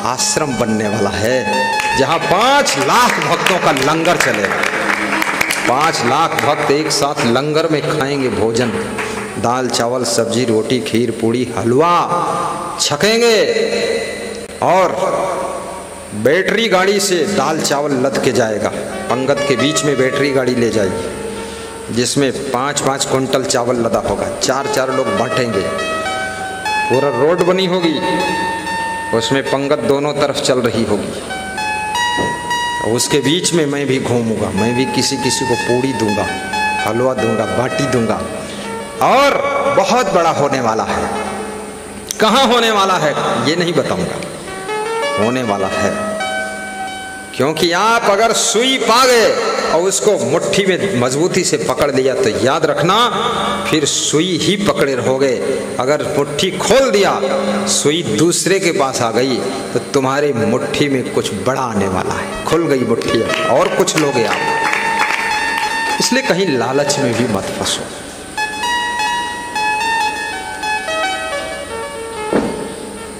आश्रम बनने वाला है, जहां 5 लाख भक्तों का लंगर चलेगा। 5 लाख भक्त एक साथ लंगर में खाएंगे भोजन, दाल चावल सब्जी रोटी खीर पूड़ी हलवा छकेंगे, और बैटरी गाड़ी से दाल चावल लद के जाएगा। पंगत के बीच में बैटरी गाड़ी ले जाएगी, जिसमें 5-5 कुंटल चावल लदा होगा। 4-4 लोग बांटेंगे, पूरा रोड बनी होगी, उसमें पंगत दोनों तरफ चल रही होगी, और उसके बीच में मैं भी घूमूंगा। मैं भी किसी किसी को पूड़ी दूंगा, हलवा दूंगा, बाटी दूंगा, और बहुत बड़ा होने वाला है। कहाँ होने वाला है ये नहीं बताऊंगा, होने वाला है क्योंकि आप अगर सुई पा गए और उसको मुट्ठी में मजबूती से पकड़ लिया तो याद रखना फिर सुई ही पकड़े रहोगे। अगर मुट्ठी खोल दिया, सुई दूसरे के पास आ गई तो तुम्हारी मुट्ठी में कुछ बड़ा आने वाला है। खुल गई मुट्ठी और कुछ लोगे आप। इसलिए कहीं लालच में भी मत फंसो।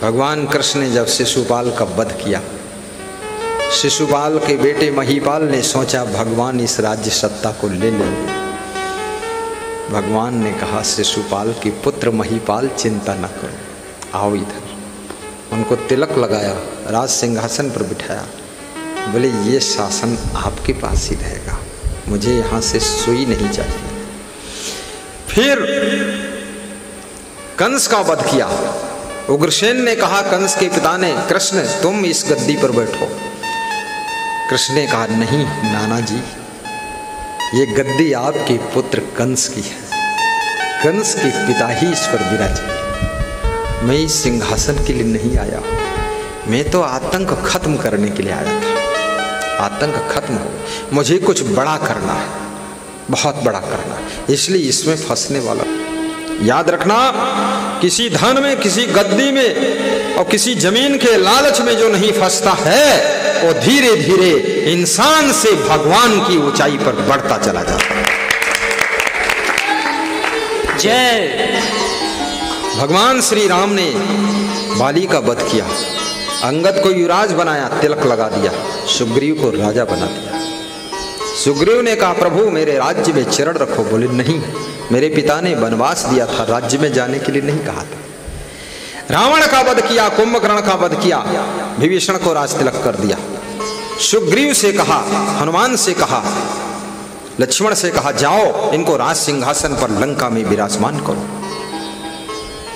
भगवान कृष्ण ने जब शिशुपाल का वध किया, शिशुपाल के बेटे महीपाल ने सोचा भगवान इस राज्य सत्ता को ले लेंगे। भगवान ने कहा शिशुपाल के पुत्र महीपाल चिंता न करो, आओ इधर। उनको तिलक लगाया, राज सिंहासन पर बिठाया। बोले ये शासन आपके पास ही रहेगा, मुझे यहाँ से सुई नहीं चाहिए। फिर कंस का वध किया। उग्रसेन ने कहा कंस के पिता ने, कृष्ण तुम इस गद्दी पर बैठो। कृष्ण ने कहा नहीं नाना जी, ये गद्दी आपके पुत्र कंस की है, कंस के पिता ही इस पर विराजे। मैं इस सिंहासन के लिए नहीं आया, मैं तो आतंक खत्म करने के लिए आया था। आतंक खत्म हो, मुझे कुछ बड़ा करना है, बहुत बड़ा करना है, इसलिए इसमें फंसने वाला। याद रखना, किसी धन में, किसी गद्दी में और किसी जमीन के लालच में जो नहीं फंसता है वो धीरे धीरे इंसान से भगवान की ऊंचाई पर बढ़ता चला जाता है। जय। भगवान श्री राम ने बाली का वध किया, अंगद को युवराज बनाया, तिलक लगा दिया, सुग्रीव को राजा बना दिया। सुग्रीव ने कहा प्रभु मेरे राज्य में चरण रखो। बोले नहीं, मेरे पिता ने वनवास दिया था, राज्य में जाने के लिए नहीं कहा था। रावण का वध किया, कुंभकर्ण का वध किया, विभीषण को राज तिलक कर दिया। सुग्रीव से कहा, हनुमान से कहा, लक्ष्मण से कहा जाओ इनको राज सिंहासन पर लंका में विराजमान करो।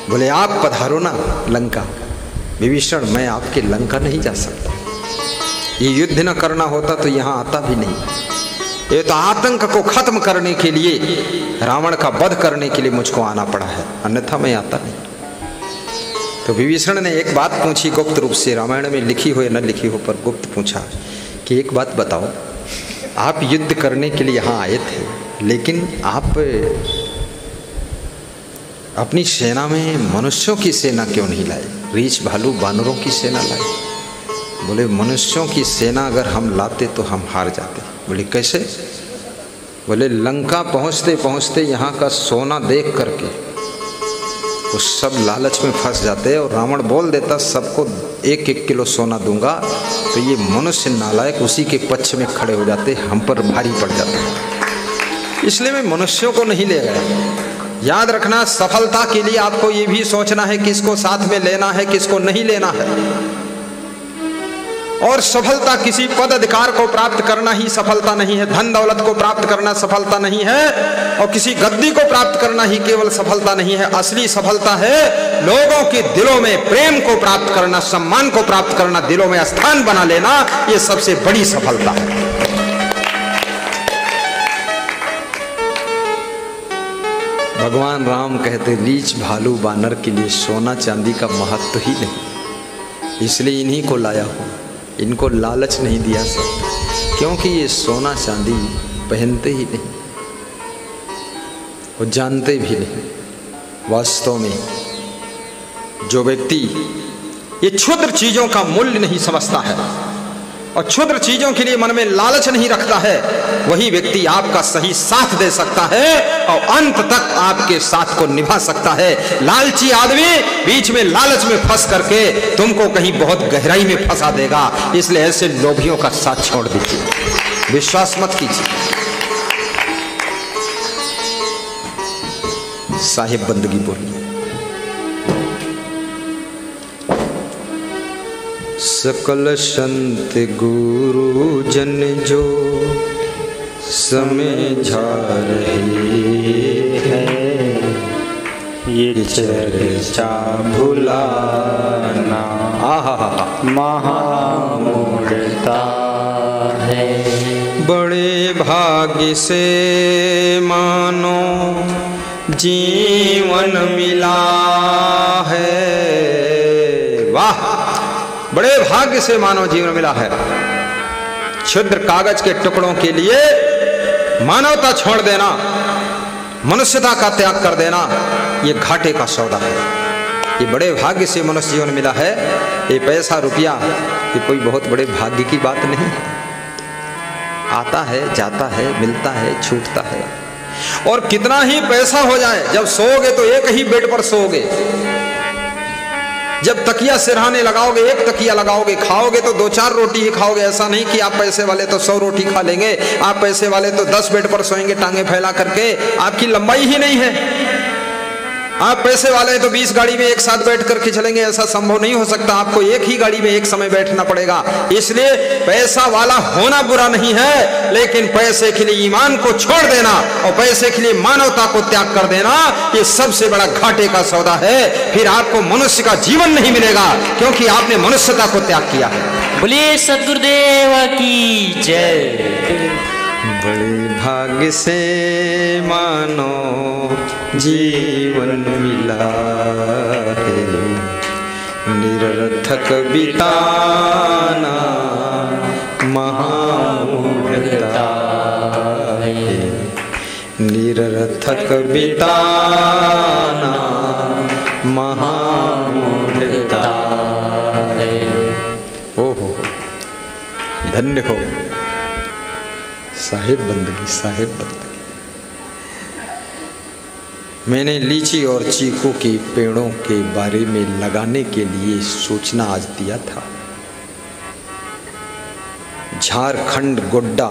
बोले आप पधारो ना लंका। विभीषण मैं आपके लंका नहीं जा सकता, ये युद्ध न करना होता तो यहां आता भी नहीं। ये तो आतंक को खत्म करने के लिए, रावण का वध करने के लिए मुझको आना पड़ा है, अन्यथा मैं आता नहीं। तो विभीषण ने एक बात पूछी गुप्त रूप से, रामायण में लिखी हो या न लिखी हो पर गुप्त पूछा कि एक बात बताओ, आप युद्ध करने के लिए यहाँ आए थे, लेकिन आप अपनी सेना में मनुष्यों की सेना क्यों नहीं लाए, रीछ भालू बानरों की सेना लाए? बोले मनुष्यों की सेना अगर हम लाते तो हम हार जाते। बोले कैसे? बोले लंका पहुँचते पहुँचते यहाँ का सोना देख करके वो सब लालच में फंस जाते और रावण बोल देता सबको 1-1 किलो सोना दूंगा, तो ये मनुष्य नालायक उसी के पक्ष में खड़े हो जाते, हम पर भारी पड़ जाते। इसलिए मैं मनुष्यों को नहीं ले गया। याद रखना, सफलता के लिए आपको ये भी सोचना है किसको साथ में लेना है, किसको नहीं लेना है। और सफलता किसी पद अधिकार को प्राप्त करना ही सफलता नहीं है, धन दौलत को प्राप्त करना सफलता नहीं है, और किसी गद्दी को प्राप्त करना ही केवल सफलता नहीं है। असली सफलता है लोगों के दिलों में प्रेम को प्राप्त करना, सम्मान को प्राप्त करना, दिलों में स्थान बना लेना, ये सबसे बड़ी सफलता है। भगवान राम कहते रीछ भालू बानर के लिए सोना चांदी का महत्व ही नहीं, इसलिए इन्हीं को लाया हूं। इनको लालच नहीं दिया सकता, क्योंकि ये सोना चांदी पहनते ही नहीं, वो जानते भी नहीं। वास्तव में जो व्यक्ति ये क्षुद्र चीजों का मूल्य नहीं समझता है और क्षुद्र चीजों के लिए मन में लालच नहीं रखता है, वही व्यक्ति आपका सही साथ दे सकता है और अंत तक आपके साथ को निभा सकता है। लालची आदमी बीच में लालच में फंस करके तुमको कहीं बहुत गहराई में फंसा देगा, इसलिए ऐसे लोभियों का साथ छोड़ दीजिए, विश्वास मत कीजिए। साहिब बंदगी बोलिए। सकल संत गुरु जन जो समझा रहे हैं, ये चर्चा भुलाना महामूढ़ता है। बड़े भाग्य से मानो जीवन मिला है। वाह, बड़े भाग्य से मानव जीवन मिला है। क्षुद्र कागज के टुकड़ों के लिए मानवता छोड़ देना, मनुष्यता का त्याग कर देना, ये घाटे का सौदा है। ये बड़े भाग्य से मनुष्य जीवन मिला है। ये पैसा रुपया ये कोई बहुत बड़े भाग्य की बात नहीं है। आता है, जाता है, मिलता है, छूटता है। और कितना ही पैसा हो जाए, जब सोओगे तो एक ही बेड पर सोओगे। जब तकिया सिरहाने लगाओगे, एक तकिया लगाओगे। खाओगे तो 2-4 रोटी ही खाओगे। ऐसा नहीं कि आप पैसे वाले तो 100 रोटी खा लेंगे। आप पैसे वाले तो 10 बेड पर सोएंगे टांगे फैला करके। आपकी लंबाई ही नहीं है। आप पैसे वाले हैं तो 20 गाड़ी में एक साथ बैठ करके चलेंगे, ऐसा संभव नहीं हो सकता। आपको एक ही गाड़ी में एक समय बैठना पड़ेगा। इसलिए पैसा वाला होना बुरा नहीं है, लेकिन पैसे के लिए ईमान को छोड़ देना और पैसे के लिए मानवता को त्याग कर देना, ये सबसे बड़ा घाटे का सौदा है। फिर आपको मनुष्य का जीवन नहीं मिलेगा, क्योंकि आपने मनुष्यता को त्याग किया है। बोलिए सद्गुरुदेव की जय। बड़े भाग्य से मानो जीवन मिला है, निरर्थक बिताना महामूढ़ता है, निरर्थक बिताना महामूढ़ता है। ओहो, धन्य हो साहिब बंदगी, साहिब बंदगी। मैंने लीची और चीकू के पेड़ों के बारे में लगाने के लिए सूचना आज दिया था। झारखंड गोड्डा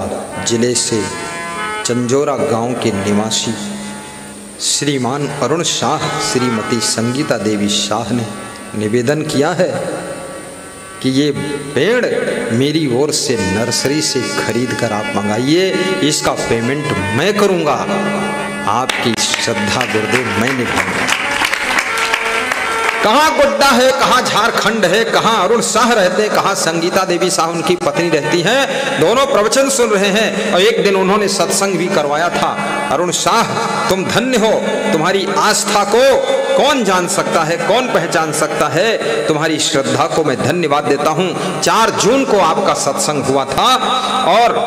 जिले से चंजोरा गांव के निवासी श्रीमान अरुण शाह, श्रीमती संगीता देवी शाह ने निवेदन किया है कि ये पेड़ मेरी ओर से नर्सरी से खरीद कर आप मंगाइए। इसका पेमेंट मैं करूंगा। आपकी श्रद्धा गुरुदेव मैं निभाऊंगा। कहाँ गोड्डा है, कहाँ झारखंड है, कहाँ अरुण शाह रहते हैं, कहाँ संगीता देवी शाह उनकी पत्नी रहती हैं। दोनों प्रवचन सुन रहे हैं और एक दिन उन्होंने सत्संग भी करवाया था। अरुण शाह, तुम धन्य हो। तुम्हारी आस्था को कौन जान सकता है, कौन पहचान सकता है। तुम्हारी श्रद्धा को मैं धन्यवाद देता हूँ। 4 जून को आपका सत्संग हुआ था और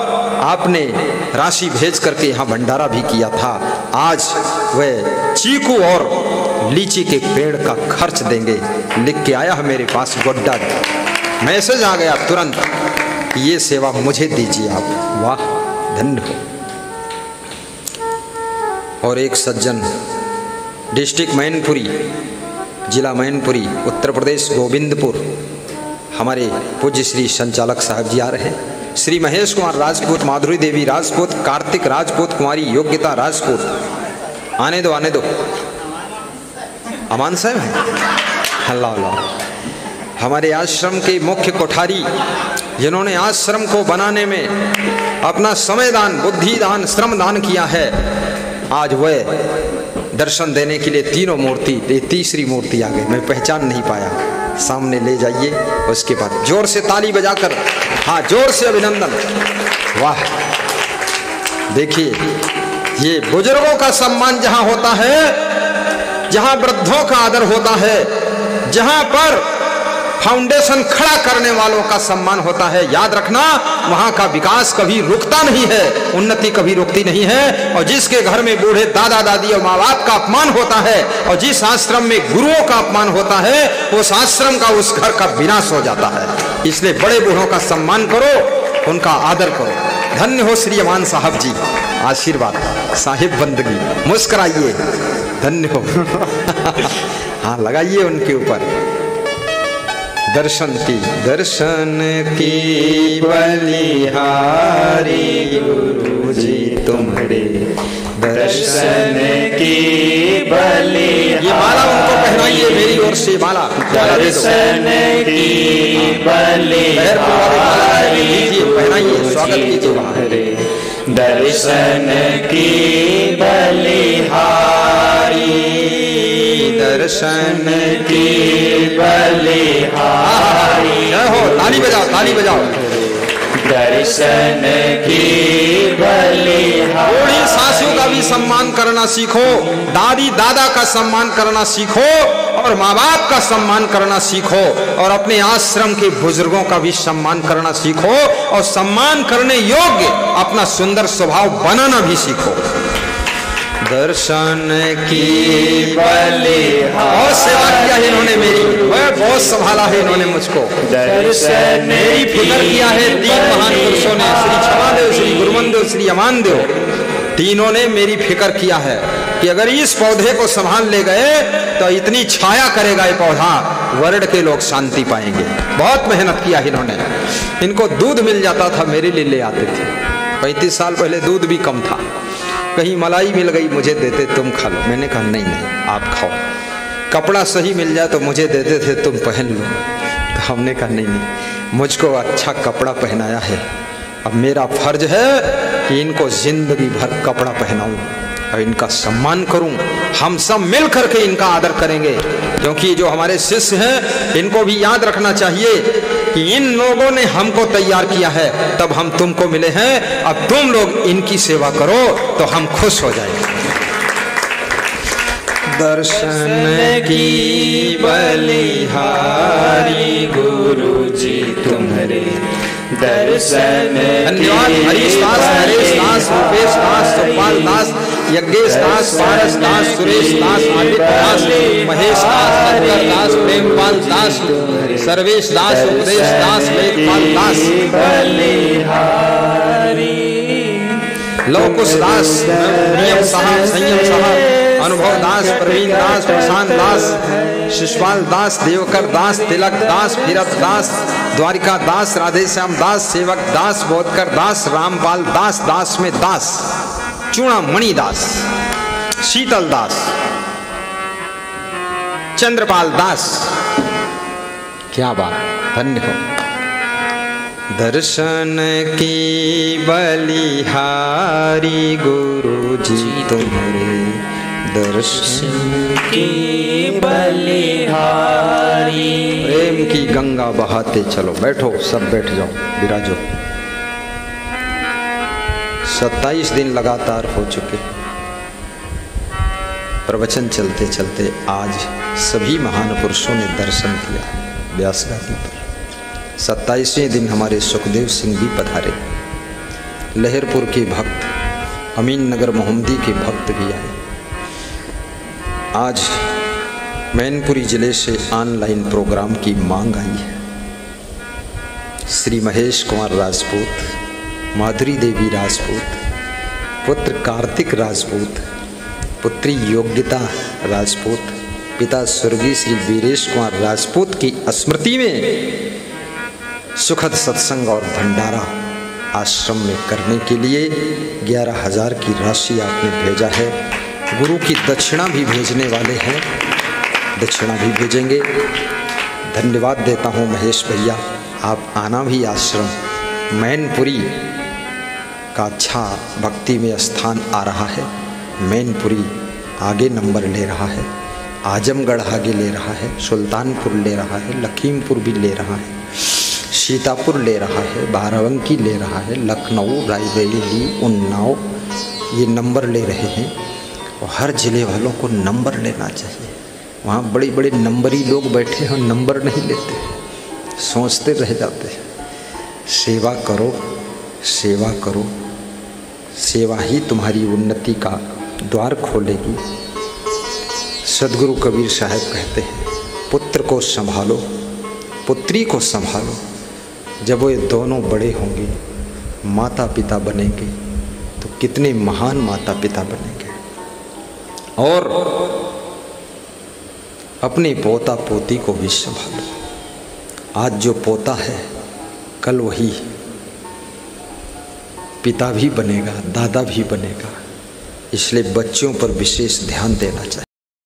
आपने राशि भेज करके यहाँ भंडारा भी किया था। आज वह चीकू और लीची के पेड़ का खर्च देंगे। लिख के आया है मेरे पास गोड्डा, मैसेज आ गया तुरंत, ये सेवा मुझे दीजिए आप। वाह, धन्य हो। और एक सज्जन डिस्ट्रिक्ट मैनपुरी, जिला मैनपुरी, उत्तर प्रदेश, गोविंदपुर, हमारे पूज्य श्री संचालक साहब जी आ रहे हैं। श्री महेश कुमार राजपूत, माधुरी देवी राजपूत, कार्तिक राजपूत, कुमारी योग्यता राजपूत। आने दो, आने दो। अमान साहब हैं, अल्लाह अल्लाह। हमारे आश्रम के मुख्य कोठारी, जिन्होंने आश्रम को बनाने में अपना समय दान, बुद्धि दान, श्रम दान किया है, आज वह दर्शन देने के लिए तीनों मूर्ति, ये तीसरी मूर्ति आ गई। मैं पहचान नहीं पाया। सामने ले जाइए, उसके बाद जोर से ताली बजाकर, हाँ जोर से अभिनंदन। वाह, देखिए ये बुजुर्गों का सम्मान जहां होता है, जहां वृद्धों का आदर होता है, जहां पर फाउंडेशन खड़ा करने वालों का सम्मान होता है, याद रखना वहां का विकास कभी रुकता नहीं है, उन्नति कभी रुकती नहीं है। और जिसके घर में बूढ़े दादा दादी और माँ बाप का अपमान होता है और जिस आश्रम में गुरुओं का अपमान होता है, उस आश्रम का, उस घर का विनाश हो जाता है। इसलिए बड़े बूढ़ों का सम्मान करो, उनका आदर करो। धन्य हो श्री अमान साहब जी, आशीर्वाद, साहिब बंदगी। मुस्कुराइए, धन्य हो। हाँ, लगाइए उनके ऊपर। दर्शन की बलिहारी गुरु जी तुम्हारे दर्शन की बलिहारी। ये माला उनको पहनाइए मेरी ओर से, माला दर्शन की बलिहारी पहनाइए, स्वागत कीजिए। दर्शन की बलिहारी, दर्शन की बलिहारी। जय हो, ताली बजाओ, ताली बजाओ। दर्शन की बलिहारी। बूढ़ी सासू का भी सम्मान करना सीखो, दादी दादा का सम्मान करना सीखो, और माँ बाप का सम्मान करना सीखो, और अपने आश्रम के बुजुर्गों का भी सम्मान करना सीखो, और सम्मान करने योग्य अपना सुंदर स्वभाव बनाना भी सीखो। दर्शन की बलिहारी। बहुत सेवा किया है इन्होंने मेरी, बहुत संभाला है इन्होंने मुझको। दर्शन मेरी फिक्र किया है तीन महान पुरुषों ने, श्री क्षमादेव, श्री गुरुमनदेव, श्री अमानदेव, तीनों ने मेरी फिक्र किया है कि अगर इस पौधे को संभाल ले गए तो इतनी छाया करेगा ये पौधा, वर्ल्ड के लोग शांति पाएंगे। बहुत मेहनत किया है इन्होंने। इनको दूध मिल जाता था, मेरे लिए ले आते थे। 35 साल पहले दूध भी कम था, कहीं मलाई मिल गई मुझे देते, तुम खा लो। मैंने कहा नहीं नहीं आप खाओ। कपड़ा सही मिल जाए तो मुझे देते थे, तुम पहन लो। तो हमने कहा नहीं नहीं, मुझको अच्छा कपड़ा पहनाया है, अब मेरा फर्ज है कि इनको जिंदगी भर कपड़ा पहनाऊं और इनका सम्मान करूं। हम सब मिल करके इनका आदर करेंगे, क्योंकि जो हमारे शिष्य हैं इनको भी याद रखना चाहिए कि इन लोगों ने हमको तैयार किया है, तब हम तुमको मिले हैं। अब तुम लोग इनकी सेवा करो तो हम खुश हो जाएंगे। दर्शन की बलिहारी गुरु जी तुम्हारे दर्शन। धन्यवाद हरीश दास, नरेश दास, रूपेश दास, सुखपाल दास, यज्ञेश दास, पारस दास, सुरेश दास, आदित्य दास, महेश दास, हरिकर दास, प्रेमपाल दास, सर्वेश दास, उपदेश दास, लेखपाल दास, लवकुश दास, नियम साहब, संयम साहब, अनुभव दास, प्रवीण दास, प्रशांत दास, शिशपाल दास, देवकर दास, तिलक दास, फिरत दास, द्वारिका दास, राधे श्याम दास, सेवक दास, बोधकर दास, रामपाल दास, दास में दास, चूड़ामणि दास, शीतल दास, चंद्रपाल दास। क्या बात, धन्य हो। दर्शन की बलिहारी गुरु जी तुम्हारे दर्शन की बलिहारी। प्रेम की गंगा बहाते चलो। बैठो, सब बैठ जाओ, विराजो। 27 दिन लगातार हो चुके प्रवचन चलते चलते आज सभी महान पुरुषों ने दर्शन दिया व्यास गादी पर। 27वें दिन हमारे सुखदेव सिंह भी पधारे, लहरपुर के भक्त, अमीन नगर मोहम्मदी के भक्त भी आए। आज मैनपुरी जिले से ऑनलाइन प्रोग्राम की मांग आई है। श्री महेश कुमार राजपूत, माधुरी देवी राजपूत, पुत्र कार्तिक राजपूत, पुत्री योग्यता राजपूत, पिता स्वर्गीय श्री वीरेश कुमार राजपूत की स्मृति में सुखद सत्संग और भंडारा आश्रम में करने के लिए 11,000 की राशि आपने भेजा है। गुरु की दक्षिणा भी भेजने वाले हैं, दक्षिणा भी भेजेंगे। धन्यवाद देता हूँ महेश भैया, आप आना भी आश्रम। मैनपुरी का अच्छा भक्ति में स्थान आ रहा है। मैनपुरी आगे नंबर ले रहा है, आजमगढ़ आगे ले रहा है, सुल्तानपुर ले रहा है, लखीमपुर भी ले रहा है, सीतापुर ले रहा है, बाराबंकी ले रहा है, लखनऊ, रायबरेली, उन्नाव ये नंबर ले रहे हैं। और हर जिले वालों को नंबर लेना चाहिए। वहाँ बड़े बड़े नंबरी लोग बैठे हैं, नंबर नहीं लेते, सोचते रह जाते हैं। सेवा करो, सेवा करो, सेवा ही तुम्हारी उन्नति का द्वार खोलेगी। सदगुरु कबीर साहब कहते हैं, पुत्र को संभालो, पुत्री को संभालो। जब वो दोनों बड़े होंगे, माता पिता बनेंगे, तो कितने महान माता पिता बनेंगे। और अपने पोता पोती को भी संभालो। आज जो पोता है कल वही पिता भी बनेगा, दादा भी बनेगा। इसलिए बच्चों पर विशेष ध्यान देना चाहिए।